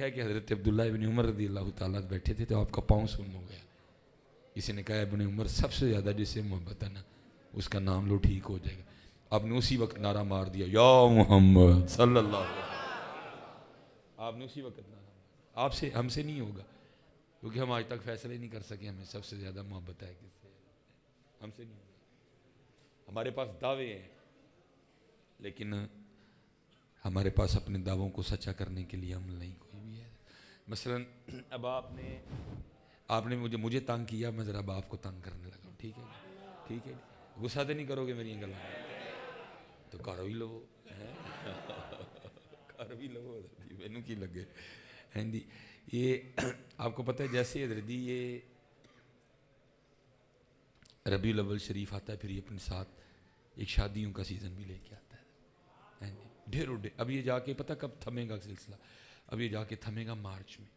لکھا ہے کہ حضرت عبداللہ ابن عمر رضی اللہ تعالیٰ بیٹھے تھے تو آپ کا پاؤں سن ہو گیا. کسی نے کہا ابن عمر سب سے زیادہ جس سے محبت ہے نا اس کا نام لو ٹھیک ہو جائے گا. آپ نے اسی وقت نعرہ مار دیا یا محمد صلی اللہ علیہ وسلم. آپ نے اسی وقت نعرہ مارا. آپ سے ہم سے نہیں ہوگا کیونکہ ہم آج تک فیصلے نہیں کر سکے ہمیں سب سے زیادہ محبت ہے کس سے. ہم سے نہیں ہوگا. ہمارے پاس دعوے ہیں لیکن ہمارے پاس اپنے دعووں کو سچا کرنے کے لیے عمل نہیں کوئی بھی ہے. مثلا اب آپ نے مجھے تنگ کیا, میں ذرا اب آپ کو تنگ کرنے لگا ہوں. ٹھیک ہے ٹھیک ہے, غصہ تو نہیں کرو گے میری گلوں تو کر بھی لو کر بھی لو مینوں کی لگے ہیں جی. یہ آپ کو پتہ ہے جیسے حضرت جی یہ ربیع الاول شریف آتا ہے پھر یہ اپنے ساتھ ایک شادیوں کا سیزن بھی لے کے آتا ہے ڈھیروں ڈھیر. اب یہ جا کے پتہ کب تھمے گا سلسلہ, اب یہ جا کے تھمے گا مارچ میں,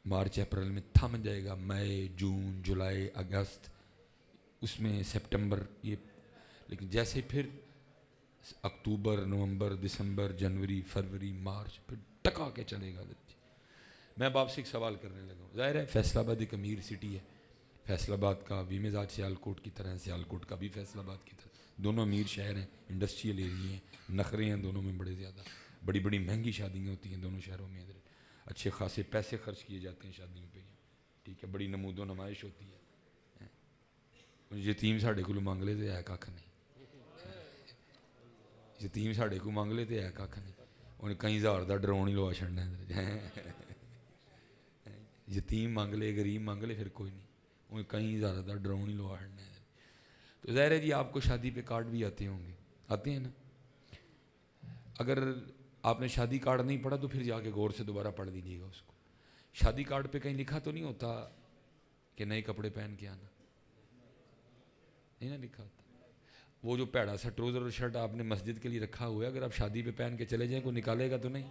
مارچ اپریل میں تھم جائے گا, مئی جون جولائی اگست اس میں سپٹمبر یہ. لیکن جیسے پھر اکتوبر نومبر دسمبر جنوری فروری مارچ پھر ٹکا کے چلے گا. میں اب آپ سے ایک سوال کرنے لگا ہوں. ظاہر ہے فیصل آباد ایک امیر سٹی ہے, فیصل آباد کا بھی مزاج سیالکوٹ کی طرح ہے, سیالکوٹ کا بھی فیصل آباد کی طرح, دونوں امیر شہر ہیں, انڈسٹریل ایریے ہیں, نخرے ہیں دونوں میں بڑے زیادہ, بڑی بڑی مہنگی شادیاں ہوتی ہیں دونوں شہروں میں, ادھر اچھے خاصے پیسے خرچ کیے جاتے ہیں شادیوں پہ. ٹھیک ہے, بڑی نمود و نمائش ہوتی ہے. یتیم ساڈے کو مانگ لے تو ہے کھ نہیں, یتیم ساڈے کو مانگ لے تو ہے کھ نہیں, انہیں کئی ہزار کا ڈرون ہی لوا چڑنا. یتیم مانگ لے غریب مانگ لے پھر کوئی نہیں, انہیں کئی ہزار کا ڈرون ہی لوا چڑنا. تو ظاہر ہے جی آپ کو شادی پہ کارڈ بھی آتے ہوں گے, آتے ہیں نا. اگر آپ نے شادی کارڈ نہیں پڑھا تو پھر جا کے غور سے دوبارہ پڑھ لیجیے گا اس کو. شادی کارڈ پہ کہیں لکھا تو نہیں ہوتا کہ نئے کپڑے پہن کے آنا, نہیں نا لکھا ہوتا. وہ جو پیڑا سا ٹروزر اور شرٹ آپ نے مسجد کے لیے رکھا ہوا ہے, اگر آپ شادی پہ پہن کے چلے جائیں کوئی نکالے گا تو نہیں.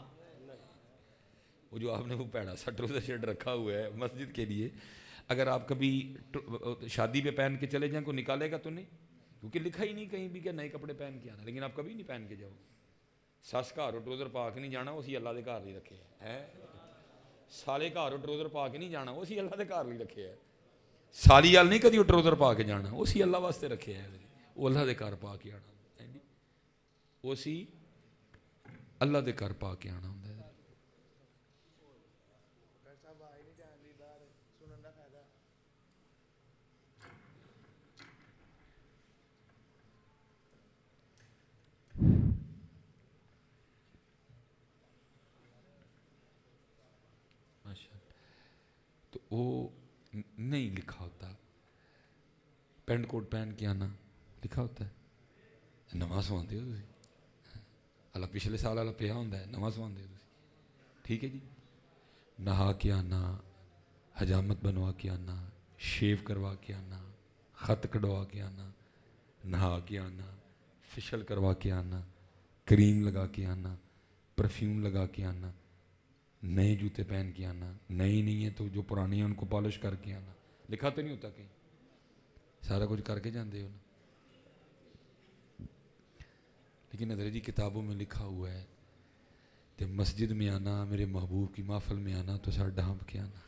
وہ جو آپ نے وہ پیڑا سا ٹروزر شرٹ رکھا ہوا ہے مسجد کے لیے, اگر آپ کبھی شادی پہ پہن کے چلے جائیں کوئی نکالے گا تو نہیں, کیونکہ لکھا ہی نہیں کہیں بھی کہ نئے کپڑے پہن کے آنا. لیکن آپ کبھی نہیں پہن کے جاؤ. سس گھر ٹروزر پا کے نہیں جانا, اسی اللہ کے گھر نہیں رکھے ہے. سالے گھر ٹروزر پا کے نہیں جانا, اسی اللہ کے گھر نہیں رکھے ہے. سالی وال نہیں کدی ٹروزر پا کے جانا, اسی اللہ واسطے رکھے ہے. وہ اللہ دے گھر پا کے آنا, اسی اللہ دے گھر پا کے آنا ہوں. تو وہ نہیں لکھا ہوتا پینٹ کوٹ پہن کے آنا, لکھا ہوتا ہے نواں سواندے ہو تسی, اللہ پچھلے سال والا پیا ہوندا ہے نواں سواندے ہو تسی. ٹھیک ہے جی. نہا کے آنا, حجامت بنوا کے آنا, شیو کروا کے آنا, خط کٹوا کے آنا, نہا کے آنا, فیشل کروا کے آنا, کریم لگا کے آنا, پرفیوم لگا کے آنا, نئے جوتے پہن کے آنا, نئے نہیں ہیں تو جو پرانے ہیں ان کو پالش کر کے آنا. لکھا تو نہیں ہوتا کہیں, سارا کچھ کر کے جاندے ہو نا. لیکن حضرت جی کتابوں میں لکھا ہوا ہے کہ مسجد میں آنا, میرے محبوب کی محفل میں آنا تو سر ڈھانپ کے آنا.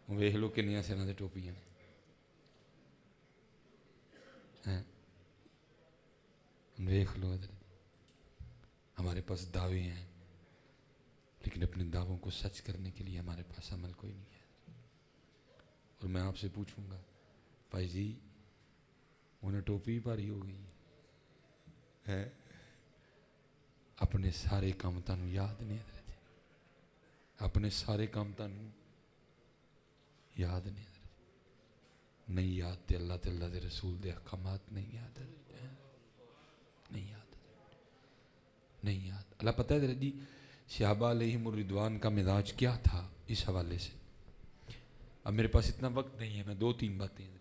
ویخ لو کنیاں سینا سے ٹوپیاں ہیں, ویخ لو حضرت. ہمارے پاس دعوے ہیں لیکن اپنے دعووں کو سچ کرنے کے لیے ہمارے پاس عمل کوئی نہیں ہے. اور میں آپ سے پوچھوں گا بھائی جی انہیں ٹوپی بھاری ہو گئی ہے, اپنے سارے کام تانوں یاد نہیں حضرت, اپنے سارے کام تانوں یاد نہیں حضرت, نہیں یاد تے اللہ تے اللہ دے رسول دے احکامات نہیں یاد حضرت, نہیں یاد حضرت, نہیں یاد. اللہ پتہ ہے حضرت جی صحابہ علیہم الرضوان کا مزاج کیا تھا اس حوالے سے. اب میرے پاس اتنا وقت نہیں ہے, میں دو تین باتیں ہیں.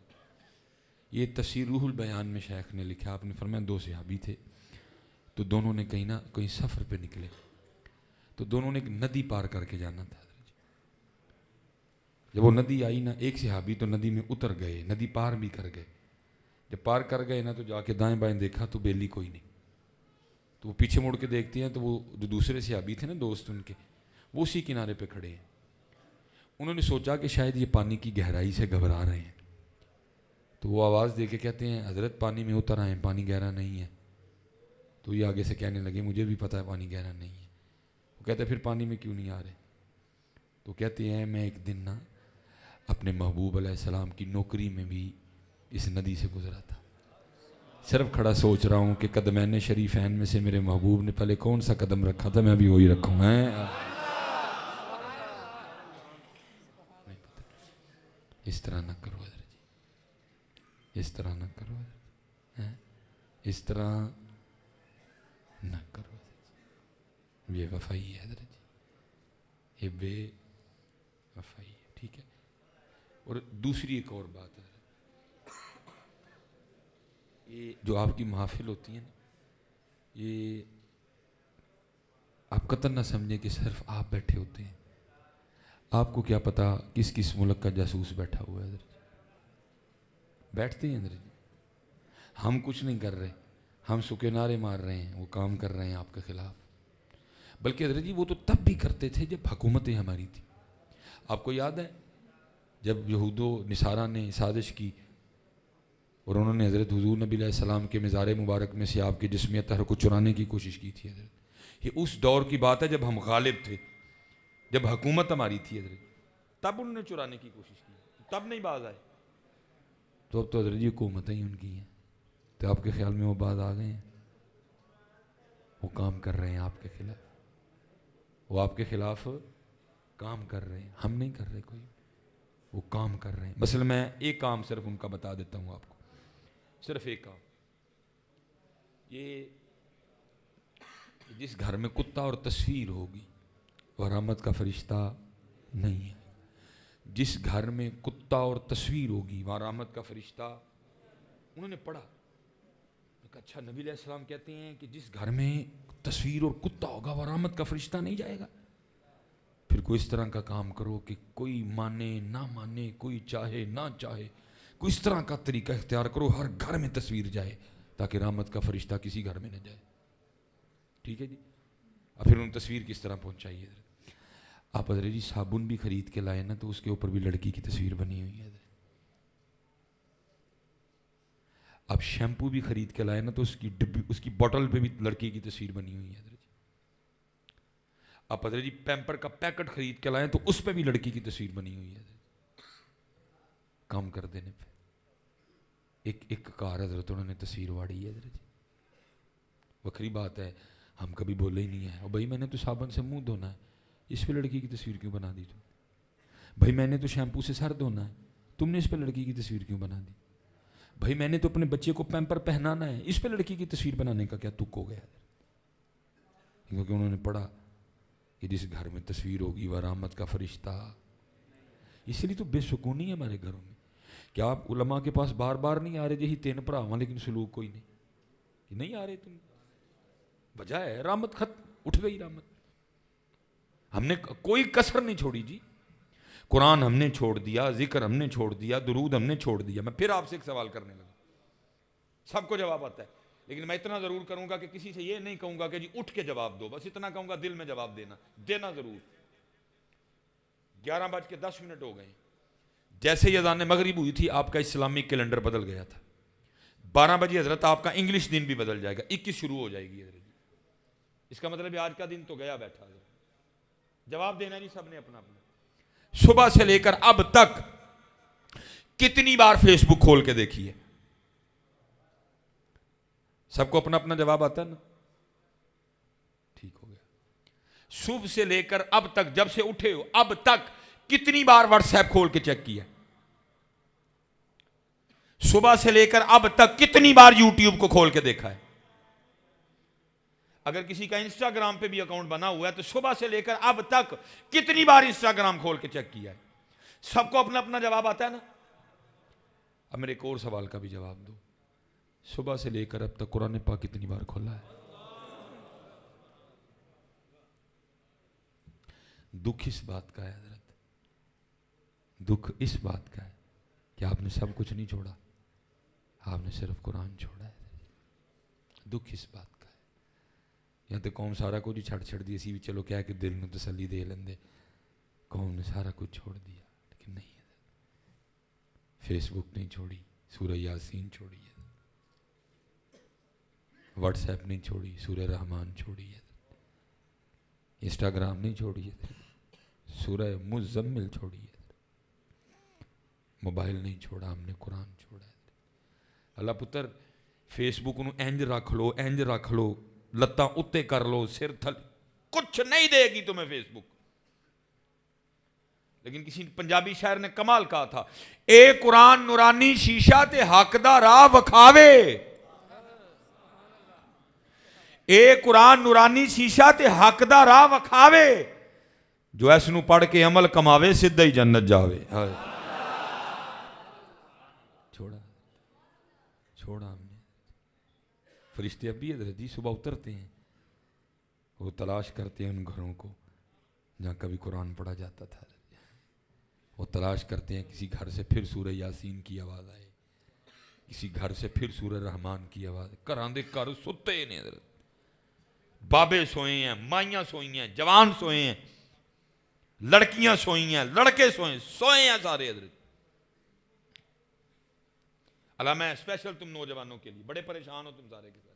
یہ تفسیر روح البیان میں شیخ نے لکھا, آپ نے فرمایا دو صحابی تھے تو دونوں نے کہیں نہ کہیں سفر پہ نکلے, تو دونوں نے ایک ندی پار کر کے جانا تھا. جب وہ ندی آئی نا, ایک صحابی تو ندی میں اتر گئے, ندی پار بھی کر گئے. جب پار کر گئے نا تو جا کے دائیں بائیں دیکھا تو بیلی کوئی نہیں. تو وہ پیچھے مڑ کے دیکھتے ہیں تو وہ جو دوسرے صحابی تھے نا دوست ان کے، وہ اسی کنارے پہ کھڑے ہیں. انہوں نے سوچا کہ شاید یہ پانی کی گہرائی سے گھبرا رہے ہیں، تو وہ آواز دے کے کہتے ہیں حضرت پانی میں اتر آئیں، پانی گہرا نہیں ہے. تو یہ آگے سے کہنے لگے مجھے بھی پتہ ہے پانی گہرا نہیں ہے. وہ کہتے ہیں پھر پانی میں کیوں نہیں آ رہے؟ تو کہتے ہیں میں ایک دن نا اپنے محبوب علیہ السلام کی نوکری میں بھی اس ندی سے گزرا تھا، صرف کھڑا سوچ رہا ہوں کہ قدمین شریفین میں سے میرے محبوب نے پہلے کون سا قدم رکھا تھا، میں بھی وہی رکھوں. اس طرح نہ کرو حضرت جی، اس طرح نہ کرو حضرت، اس طرح نہ کرو حضرت. یہ وفائی ہے حضرت جی، یہ بے وفائی ہے. ٹھیک ہے. اور دوسری ایک اور بات ہے، یہ جو آپ کی محافل ہوتی ہیں نا، یہ آپ قطع نہ سمجھیں کہ صرف آپ بیٹھے ہوتے ہیں. آپ کو کیا پتا کس کس ملک کا جاسوس بیٹھا ہوا ہے. حضرت بیٹھتے ہیں حضرت جی، ہم کچھ نہیں کر رہے، ہم سکے نعرے مار رہے ہیں، وہ کام کر رہے ہیں آپ کے خلاف. بلکہ حضرت جی وہ تو تب بھی کرتے تھے جب حکومتیں ہماری تھی. آپ کو یاد ہے جب یہود و نصارہ نے سازش کی اور انہوں نے حضرت حضور نبی علیہ السلام کے مزار مبارک میں سے آپ کے جسمی اطہر کو چرانے کی کوشش کی تھی. حضرت یہ اس دور کی بات ہے جب ہم غالب تھے، جب حکومت ہماری تھی حضرت، تب انہوں نے چرانے کی کوشش کی، تب نہیں باز آئے. تو اب تو حضرت جی حکومتیں ہی ان کی ہیں، تو آپ کے خیال میں وہ باز آ گئے ہیں؟ وہ کام کر رہے ہیں آپ کے خلاف، وہ آپ کے خلاف کام کر رہے ہیں، ہم نہیں کر رہے کوئی، وہ کام کر رہے ہیں. مثلا میں ایک کام صرف ان کا بتا دیتا ہوں آپ کو، صرف ایک کام. یہ جس گھر میں کتا اور تصویر ہوگی وہ رحمت کا فرشتہ نہیں ہے. جس گھر میں کتا اور تصویر ہوگی وہاں رحمت کا فرشتہ. انہوں نے پڑھا کہ اچھا نبی علیہ السلام کہتے ہیں کہ جس گھر میں تصویر اور کتا ہوگا وہ رحمت کا فرشتہ نہیں جائے گا. پھر کوئی اس طرح کا کام کرو کہ کوئی مانے نہ مانے، کوئی چاہے نہ چاہے، کوئی اس طرح کا طریقہ اختیار کرو ہر گھر میں تصویر جائے تاکہ رحمت کا فرشتہ کسی گھر میں نہ جائے. ٹھیک ہے جی. اب پھر ان تصویر کس طرح پہنچائیے حضرت؟ آپ حضرت جی صابن بھی خرید کے لائے نا تو اس کے اوپر بھی لڑکی کی تصویر بنی ہوئی ہے. آپ شیمپو بھی خرید کے لائے نا تو اس کی بوٹل پہ بھی لڑکی کی تصویر بنی ہوئی ہے. آپ حضرت جی پیمپر کا پیکٹ خرید کے لائیں تو اس پہ بھی لڑکی کی تصویر بنی ہوئی ہے. کام کر دینے پہ ایک ایک کار حضرت انہوں نے تصویر واڑی ہے. حضرت جی وکری بات ہے، ہم کبھی بولے ہی نہیں ہے. اور بھائی میں نے تو صابن سے منہ دھونا ہے، اس پہ لڑکی کی تصویر کیوں بنا دی تم؟ بھائی میں نے تو شیمپو سے سر دھونا ہے، تم نے اس پہ لڑکی کی تصویر کیوں بنا دی؟ بھائی میں نے تو اپنے بچے کو پیمپر پہنانا ہے، اس پہ لڑکی کی تصویر بنانے کا کیا تک ہو گیا؟ کیونکہ انہوں نے پڑھا کہ جس گھر میں تصویر ہوگی وہ رحمت کا فرشتہ. اس لیے تو بے سکونی ہے ہمارے گھروں میں. کیا آپ علماء کے پاس بار بار نہیں آ رہے جی تین پراواں لیکن سلوک کوئی نہیں کہ نہیں آ رہے؟ تم وجہ ہے رحمت ختم، اٹھ گئی رحمت. ہم نے کوئی کسر نہیں چھوڑی جی. قرآن ہم نے چھوڑ دیا، ذکر ہم نے چھوڑ دیا، درود ہم نے چھوڑ دیا. میں پھر آپ سے ایک سوال کرنے لگا، سب کو جواب آتا ہے لیکن میں اتنا ضرور کروں گا کہ کسی سے یہ نہیں کہوں گا کہ جی اٹھ کے جواب دو، بس اتنا کہوں گا دل میں جواب دینا ضرور. 11:10 ہو گئے. جیسے یہ اذان مغرب ہوئی تھی آپ کا اسلامی کیلنڈر بدل گیا تھا. 12 بجے حضرت آپ کا انگلش دن بھی بدل جائے گا، 21 شروع ہو جائے گی حضرت. اس کا مطلب آج کا دن تو گیا بیٹھا. جواب دینا نہیں سب نے اپنا اپنا. صبح سے لے کر اب تک کتنی بار فیس بک کھول کے دیکھی ہے؟ سب کو اپنا اپنا جواب آتا ہے نا؟ ٹھیک ہو گیا. صبح سے لے کر اب تک جب سے اٹھے ہو اب تک کتنی بار واٹس ایپ کھول کے چیک کیا؟ صبح سے لے کر اب تک کتنی بار یوٹیوب کو کھول کے دیکھا ہے؟ اگر کسی کا انسٹاگرام پہ بھی اکاؤنٹ بنا ہوا ہے تو صبح سے لے کر اب تک کتنی بار انسٹاگرام کھول کے چیک کیا ہے؟ سب کو اپنا اپنا جواب آتا ہے نا؟ اب میرے ایک اور سوال کا بھی جواب دو. صبح سے لے کر اب تک قرآن پاک کتنی بار کھولا ہے؟ دکھ اس بات کا ہے حضرت، دکھ اس بات کا ہے کہ آپ نے سب کچھ نہیں چھوڑا، آپ نے صرف قرآن چھوڑا ہے. دکھ اس بات کا ہے. یا تو قوم سارا کچھ ہی چھڑ دی، اسی بھی چلو کہہ کے دل نو تسلی دے لیندے، قوم نے سارا کچھ چھوڑ دیا، لیکن نہیں ہے، فیس بک نہیں چھوڑی، سورہ یاسین چھوڑی ہے، واٹس ایپ نہیں چھوڑی، سورہ رحمان چھوڑی ہے، انسٹاگرام نہیں چھوڑی ہے، سورہ مزمل چھوڑی ہے، موبائل نہیں چھوڑا ہم نے، قرآن چھوڑا ہے۔ اللہ پتر فیس بک نو انج رکھ لو لتاں اتے کر لو، سر تھل، کچھ نہیں دے گی تمہیں فیس بک۔ لیکن کسی پنجابی شاعر نے کمال کہا تھا، اے قرآن نورانی شیشہ تے حق دا راہ وکھاوے، اے قرآن نورانی شیشہ تے حق دا راہ وکھاوے، جو اس نو پڑھ کے عمل کماوے سدھا ہی جنت جاوے۔ چھوڑا ہم نے۔ فرشتے اب بھی حضرت جی صبح اترتے ہیں، وہ تلاش کرتے ہیں ان گھروں کو جہاں کبھی قرآن پڑھا جاتا تھا، وہ تلاش کرتے ہیں کسی گھر سے پھر سورہ یاسین کی آواز آئے، کسی گھر سے پھر سورہ رحمان کی آواز، گھراں دے گھر ستے نے حضرت، بابے سوئے ہیں، مائیاں سوئی ہیں، جوان سوئے ہیں، لڑکیاں سوئی ہیں، لڑکے سوئے ہیں سارے حضرت۔ اللہ میں اسپیشل تم نوجوانوں کے لیے، بڑے پریشان ہو تم سارے کے سارے،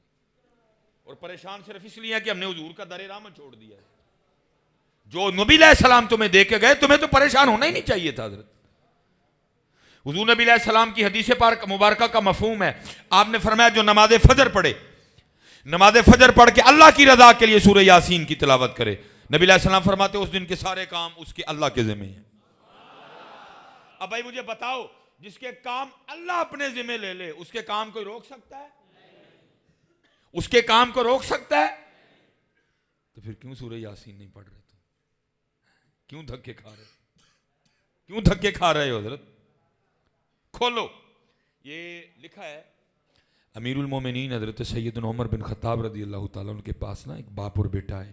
اور پریشان صرف اس لیے کہ ہم نے حضور کا در رحمت چھوڑ دیا ہے۔ جو نبی علیہ السلام تمہیں دے کے گئے تمہیں تو پریشان ہونا ہی نہیں چاہیے تھا حضرت۔ حضور نبی علیہ السلام کی حدیث پاک مبارکہ کا مفہوم ہے، آپ نے فرمایا جو نماز فجر پڑھے، نماز فجر پڑھ کے اللہ کی رضا کے لیے سورہ یاسین کی تلاوت کرے، نبی علیہ السلام فرماتے اس دن کے سارے کام اس کے اللہ کے ذمہ ہیں۔ اب بھائی مجھے بتاؤ، جس کے کام اللہ اپنے ذمہ لے لے اس کے کام کوئی روک سکتا ہے؟ اس کے کام کو روک سکتا ہے؟ تو پھر کیوں سورہ یاسین نہیں پڑھ رہے؟ تو کیوں دھکے کھا رہے؟ کیوں دھکے کھا رہے ہو حضرت؟ کھولو، یہ لکھا ہے امیر المومنین حضرت سیدنا عمر بن خطاب رضی اللہ تعالیٰ عنہ کے پاس نا ایک باپ اور بیٹا ہے۔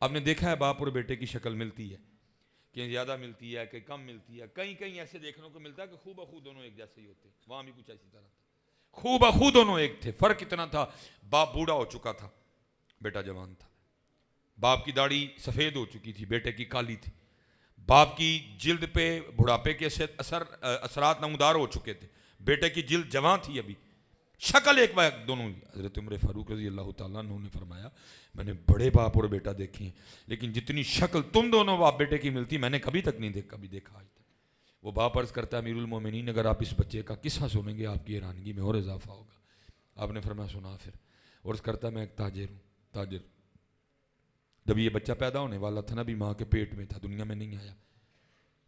آپ نے دیکھا ہے باپ اور بیٹے کی شکل ملتی ہے، کہیں زیادہ ملتی ہے، کہیں کم ملتی ہے، کہیں ایسے دیکھنے کو ملتا ہے کہ خوب بخو دونوں ایک جیسے ہی ہوتے، وہاں بھی کچھ ایسی طرح تھا، خوب بخو دونوں ایک تھے، فرق اتنا تھا باپ بوڑھا ہو چکا تھا، بیٹا جوان تھا، باپ کی داڑھی سفید ہو چکی تھی، بیٹے کی کالی تھی، باپ کی جلد پہ بڑھاپے کے اثرات نمودار ہو چکے تھے، بیٹے کی جلد جوان تھی ابھی، شکل ایک بار دونوں ہی۔ حضرت عمر فاروق رضی اللہ تعالیٰ عنہ نے فرمایا میں نے بڑے باپ اور بیٹا دیکھے ہیں، لیکن جتنی شکل تم دونوں باپ بیٹے کی ملتی میں نے کبھی تک نہیں دیکھا آج تک۔ وہ باپ عرض کرتا ہے امیر المومنین اگر آپ اس بچے کا قصہ سنیں گے آپ کی حیرانگی میں اور اضافہ ہوگا۔ آپ نے فرمایا سنا پھر۔ عرض کرتا ہے میں ایک تاجر ہوں، تاجر، جب یہ بچہ پیدا ہونے والا تھا نا بھی ماں کے پیٹ میں تھا، دنیا میں نہیں آیا،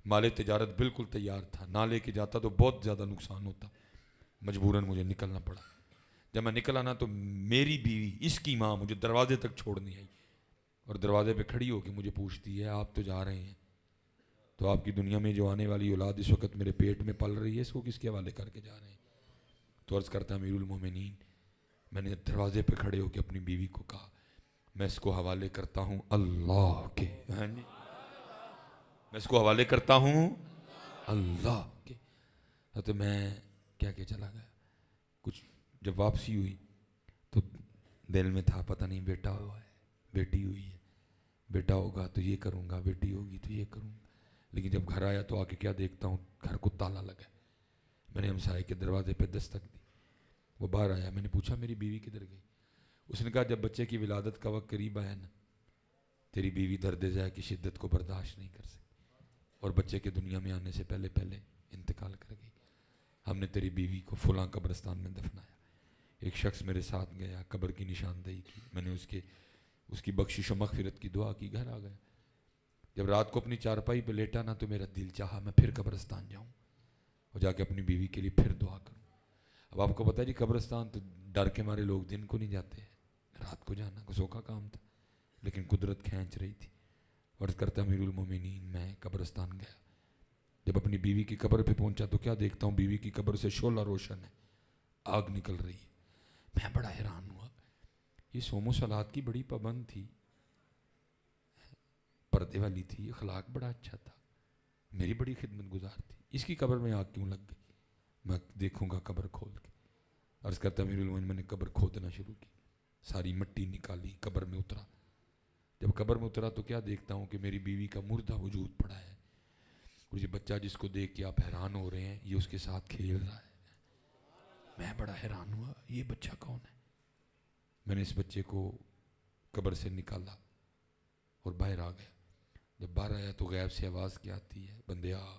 مال تجارت بالکل تیار تھا، نہ لے کے جاتا تو بہت زیادہ نقصان ہوتا، مجبوراً مجھے نکلنا پڑا۔ جب میں نکلا نا تو میری بیوی اس کی ماں مجھے دروازے تک چھوڑنی آئی، اور دروازے پہ کھڑی ہو کے مجھے پوچھتی ہے آپ تو جا رہے ہیں، تو آپ کی دنیا میں جو آنے والی اولاد اس وقت میرے پیٹ میں پل رہی ہے اس کو کس کے حوالے کر کے جا رہے ہیں؟ تو عرض کرتا امیر المومنین میں نے دروازے پہ کھڑے ہو کے اپنی بیوی کو کہا میں اس کو حوالے کرتا ہوں اللہ کے، میں اس کو حوالے کرتا ہوں اللہ کے۔ تو میں کیا کہ چلا گیا۔ کچھ جب واپسی ہوئی تو دل میں تھا پتہ نہیں بیٹا ہوا ہے، بیٹی ہوئی ہے، بیٹا ہوگا تو یہ کروں گا، بیٹی ہوگی تو یہ کروں گا، لیکن جب گھر آیا تو آ کے کیا دیکھتا ہوں گھر کو تالا لگا ہے۔ میں نے ہمسائے کے دروازے پہ دستک دی، وہ باہر آیا، میں نے پوچھا میری بیوی کدھر گئی؟ اس نے کہا جب بچے کی ولادت کا وقت قریب آیا نا تیری بیوی درد ذہ کی شدت کو برداشت نہیں کر سکی اور بچے کے دنیا میں آنے سے پہلے انتقال کر گئی۔ ہم نے تیری بیوی کو فلاں قبرستان میں دفنایا۔ ایک شخص میرے ساتھ گیا، قبر کی نشاندہی کی، میں نے اس کی بخشش و مغفرت کی دعا کی، گھر آ گیا۔ جب رات کو اپنی چارپائی پہ لیٹا نا تو میرا دل چاہا میں پھر قبرستان جاؤں اور جا کے اپنی بیوی کے لیے پھر دعا کروں۔ اب آپ کو پتہ ہے جی قبرستان تو ڈر کے مارے لوگ دن کو نہیں جاتے ہیں، رات کو جانا غصوں کا کام تھا، لیکن قدرت کھینچ رہی تھی۔ عرض کرتا امیر المومنین میں قبرستان گیا، جب اپنی بیوی کی قبر پہ پہنچا تو کیا دیکھتا ہوں بیوی کی قبر سے شعلہ روشن ہے، آگ نکل رہی ہے۔ میں بڑا حیران ہوا، یہ صوم و صلات کی بڑی پابند تھی، پردے والی تھی، اخلاق بڑا اچھا تھا، میری بڑی خدمت گزار تھی، اس کی قبر میں آگ کیوں لگ گئی؟ میں دیکھوں گا قبر کھول کے۔ عرض کرتا امیر المومنین میں نے قبر کھودنا شروع کی، ساری مٹی نکالی, قبر میں اترا. جب قبر میں اترا تو کیا دیکھتا ہوں کہ میری بیوی کا مردہ وجود پڑا ہے, اور یہ بچہ جس کو دیکھ کے آپ حیران ہو رہے ہیں یہ اس کے ساتھ کھیل رہا ہے. میں بڑا حیران ہوا, یہ بچہ کون ہے؟ میں نے اس بچے کو قبر سے نکالا اور باہر آ گیا. جب باہر آیا تو غیب سے آواز کیا آتی ہے, بندے آ.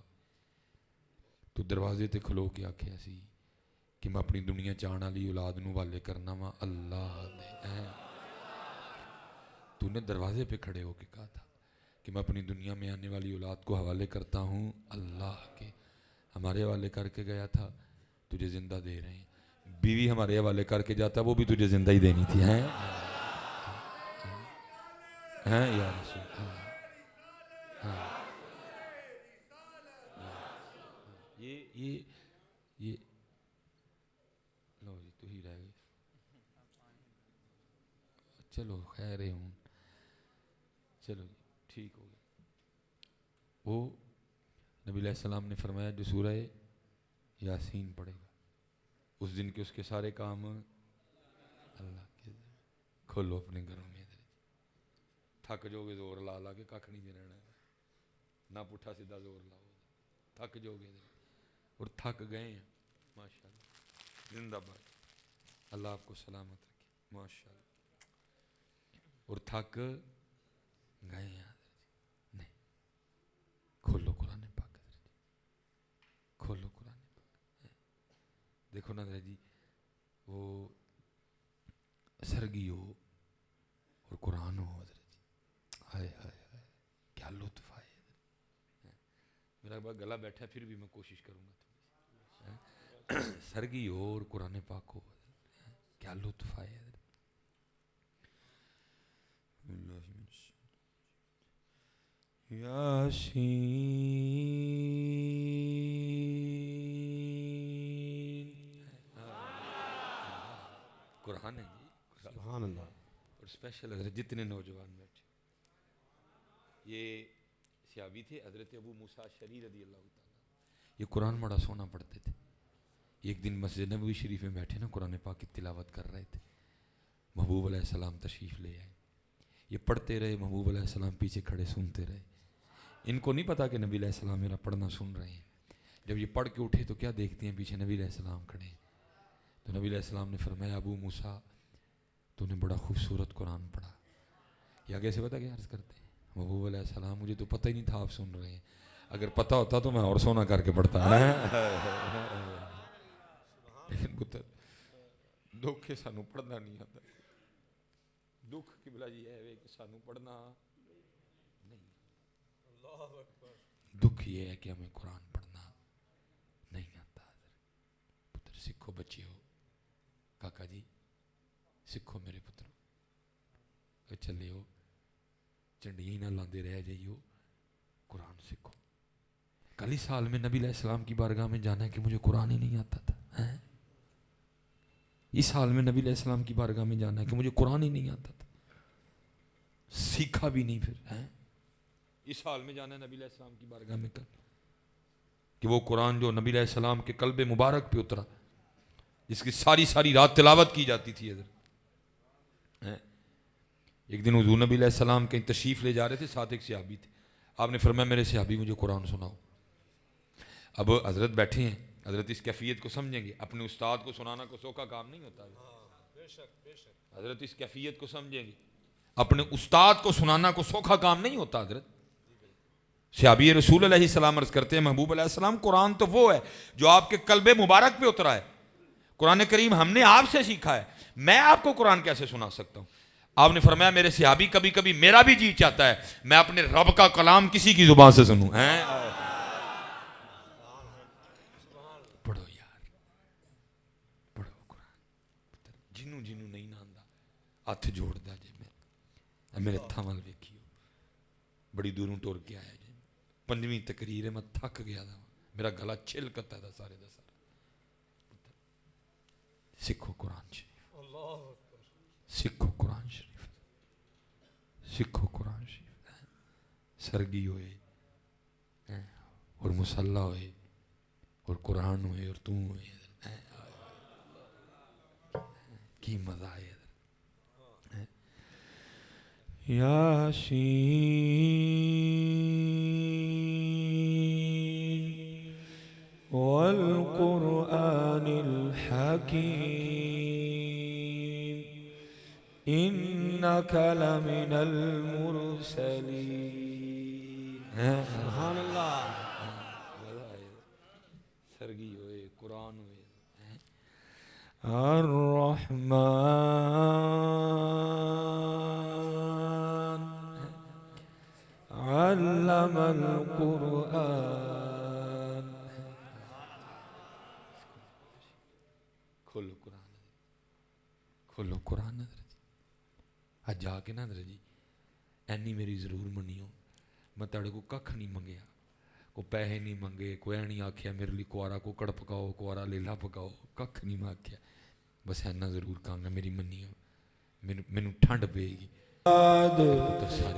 تو دروازے تے کھلو کے آکھے ایسی کہ میں اپنی دنیا چاہن والی اولاد نو والے کرنا وا اللہ دے. تو نے دروازے پہ کھڑے ہو کے کہا تھا کہ میں اپنی دنیا میں آنے والی اولاد کو حوالے کرتا ہوں اللہ کے. ہمارے حوالے کر کے گیا تھا, تجھے زندہ دے رہے ہیں. بیوی ہمارے حوالے کر کے جاتا وہ بھی تجھے زندہ ہی دینی تھی. ہیں یا رسول اللہ. یہ لو جی تو ہی رہ گئے. چلو خیر ہوں, چلو جی ٹھیک ہو گیا. وہ نبی علیہ السلام نے فرمایا جو سورہ یاسین پڑھے گا اس دن کے اس کے سارے کام اللہ کے. کھولو اپنے گھروں میں, تھک جو گے زور لا لا کے کھ نہیں دینا نہ پٹھا سیدھا زور لاؤ, تھک جو گے اور تھک گئے ہیں ماشاء اللہ. زندہ باد, اللہ آپ کو سلامت رکھے ماشاء اللہ. اور تھک گئے ہیں نہیں, کھولو قرآن پاک, کھولو قرآن پاک. دیکھو نا جی وہ سرگی ہو اور قرآن ہو حضرت جی, ہائے ہائے ہائے کیا لطف آئے. میرا بڑا گلا بیٹھا ہے پھر بھی میں کوشش کروں گا. سرگی ہو اور قرآن پاک ہو, کیا لطف آئے. یاسین قرآن ہے جی, سبحان اللہ. اور اسپیشل حضرت جتنے نوجوان بیٹھے, یہ صحابی تھے حضرت ابو موسیٰ اشعری رضی اللہ تعالیٰ, یہ قرآن بڑا سونا پڑھتے تھے. ایک دن مسجد نبوی شریف میں بیٹھے نا, قرآن پاک کی تلاوت کر رہے تھے. محبوب علیہ السلام تشریف لے آئے, یہ پڑھتے رہے, محبوب علیہ السلام پیچھے کھڑے سنتے رہے. ان کو نہیں پتا کہ نبی علیہ السلام میرا پڑھنا سن رہے ہیں. جب یہ پڑھ کے اٹھے تو کیا دیکھتے ہیں پیچھے نبی علیہ السلام کھڑے ہیں. تو نبی علیہ السلام نے فرمایا ابو موسیٰ تو نے بڑا خوبصورت قرآن پڑھا. یہ آگے سے پتا کیا عرض کرتے ہیں, محبوب علیہ السلام مجھے تو پتہ ہی نہیں تھا آپ سن رہے ہیں, اگر پتہ ہوتا تو میں اور سونا کر کے پڑھتا. لیکن پتر دکھ سانو پڑھنا نہیں آتا. دکھ کی بلا جی ہے کہ سانو پڑھنا نہیں. دکھ یہ ہے کہ ہمیں قرآن پڑھنا نہیں آتا. پتر سکھو بچے ہو, کاکا جی سکھو میرے پترو, چلے ہو چنڈی نہ لاندے رہ جائیو, قرآن سکھو. کل ہی سال میں نبی علیہ السلام کی بارگاہ میں جانا ہے کہ مجھے قرآن ہی نہیں آتا تھا. اس سال میں نبی علیہ السلام کی بارگاہ میں جانا ہے کہ مجھے قرآن ہی نہیں آتا تھا, سیکھا بھی نہیں. پھر اس حال میں جانا ہے نبی علیہ السلام کی بارگاہ میں کہ وہ قرآن جو نبی علیہ السلام کے قلب مبارک پہ اترا, جس کی ساری ساری رات تلاوت کی جاتی تھی. ایک دن حضور نبی علیہ السلام کہیں تشریف لے جا رہے تھے, ساتھ ایک صحابی تھے. آپ نے فرمایا میرے صحابی مجھے قرآن سناؤ. اب حضرت بیٹھے ہیں, حضرت اس کیفیت کو سمجھیں گے. اپنے استاد کو سنانا کوئی سوکھا کام نہیں ہوتا. حضرت اس کیفیت کو سمجھیں گے, اپنے استاد کو سنانا کو سوکھا کام نہیں ہوتا. حضرت صحابی رسول علیہ السلام عرض کرتے ہیں محبوب علیہ السلام قرآن تو وہ ہے جو آپ کے قلب مبارک پہ اترا ہے. قرآن کریم ہم نے آپ سے سیکھا ہے, میں آپ کو قرآن کیسے سنا سکتا ہوں. آپ نے فرمایا میرے صحابی کبھی کبھی میرا بھی جی چاہتا ہے میں اپنے رب کا کلام کسی کی زبان سے سنوں. پڑھو یار, پڑھو قرآن. جنوں جنوں نہیں ناندا ہاتھ جوڑ دا جی, میں میرے تھامل ویکھیو بڑی دوروں ٹور کے آیا جی. 5ویں تقریر ہے, میں تھک گیا تھا, میرا گلا چھلکتا تھا سارے دا سارا. سکھو قرآن شریف, سکھو قرآن شریف, سکھو قرآن شریف. سرگی ہوئے اور مصلی ہوئے اور قرآن ہوئے اور تم ہوئے, کی مزہ ہے. یاسین والقرآن الحکیم انک لمن المرسلین. سبحان اللہ. سرگی ہوئے قرآن ہوئے. الرحمن علم القرآن. کھولو قرآن, کھولو قرآن. اج جا کے نہ جی اینی میری ضرور منیو, میں تڑے کو ککھ نہیں منگیا, کو پیسے نہیں منگے, کوئی نہیں آکھیا میرے لیے کوارا کوکڑ پکاؤ, کوارا لیلا پکاؤ, ککھ نہیں میں آکھیا. بس اینا ضرور کہاں گا میری منیو, مینوں ٹھنڈ پے گی.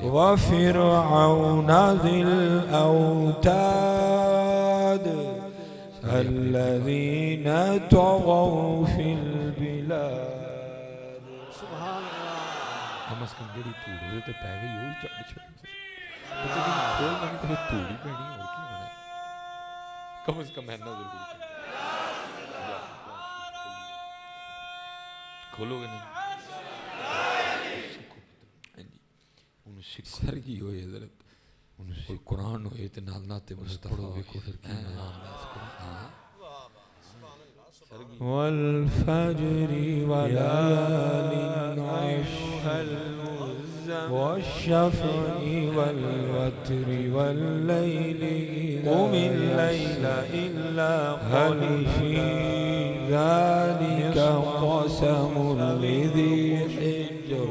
وفرعون ذی الاوتاد الذین طغوا فی البلاد. سبحان اللہ. کم از کم جڑی دھوڑ ہوئے تو پہ گئی ہوئی چڑھ چھوڑ بچے کی کھول نہیں تو دھوڑی پہنی اور کی ہونا ہے. کم از کم اینا ضرور کھولو گے نہیں انہوں سرگی ہوئے حضرت, انہوں قرآن ہوئے تے نال ناتے مصطفیٰ ہوئے پھر کی والفجر وليال عشر والشفع والوتر والليل قم الليل إلا هل في ذلك قسم لذي حجر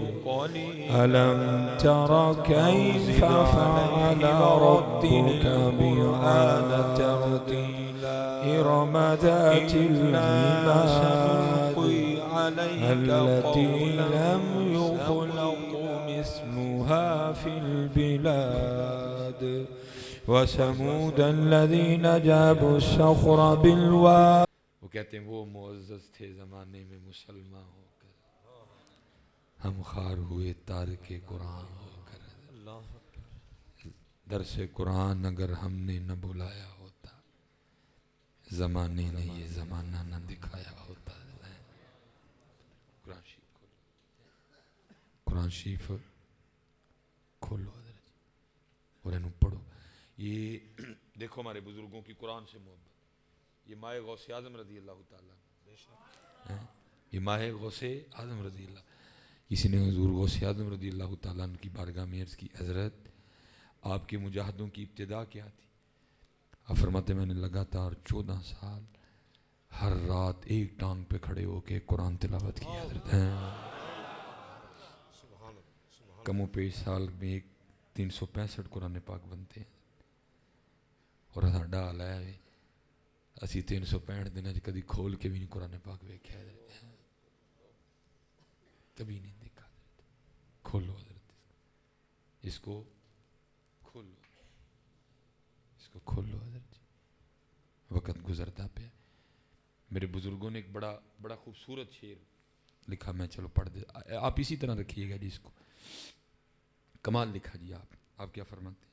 ألم تر كيف فعل ربك بعاد إرم ذات العماد التي لم يخلق مثلها في البلاد وثمود الذين جابوا الصخر بالواد. وہ کہتے ہیں وہ معزز تھے زمانے میں مسلمان ہو کر, ہم خار ہوئے تارک قرآن ہو کر. درس قرآن اگر ہم نے نہ بلایا ہوتا, زمانے نے یہ زمانہ نہ دکھایا ہوتا. قرآن شریف کھولو, قرآن شریف کھولو اور انہوں پڑھو. یہ دیکھو ہمارے بزرگوں کی قرآن سے محبت, یہ ماہ غوث اعظم رضی اللہ تعالیٰ, یہ ماہ غوث اعظم رضی اللہ. کسی نے حضور غوث اعظم رضی اللہ تعالیٰ کی بارگاہ میں عرض کی, حضرت آپ کے مجاہدوں کی ابتدا کیا تھی؟ آپ فرماتے میں نے لگاتار 14 سال ہر رات ایک ٹانگ پہ کھڑے ہو کے قرآن تلاوت کی حضرت. کم و پیش سال میں 365 قرآن پاک بنتے ہیں, اور ساڈا حال ہے اسی 365 دن کدی کھول کے بھی نہیں قرآن پاک ویکھیا حضرت, کبھی نہیں دیکھا حضرت. کھولو حضرت, اس کو کھولو, اس کو کھولو حضرت. وقت گزرتا پہ میرے بزرگوں نے ایک بڑا خوبصورت شعر لکھا, میں چلو پڑھ دے, آپ اسی طرح رکھیے گا جی اس کو. کمال لکھا جی آپ کیا فرماتے ہیں؟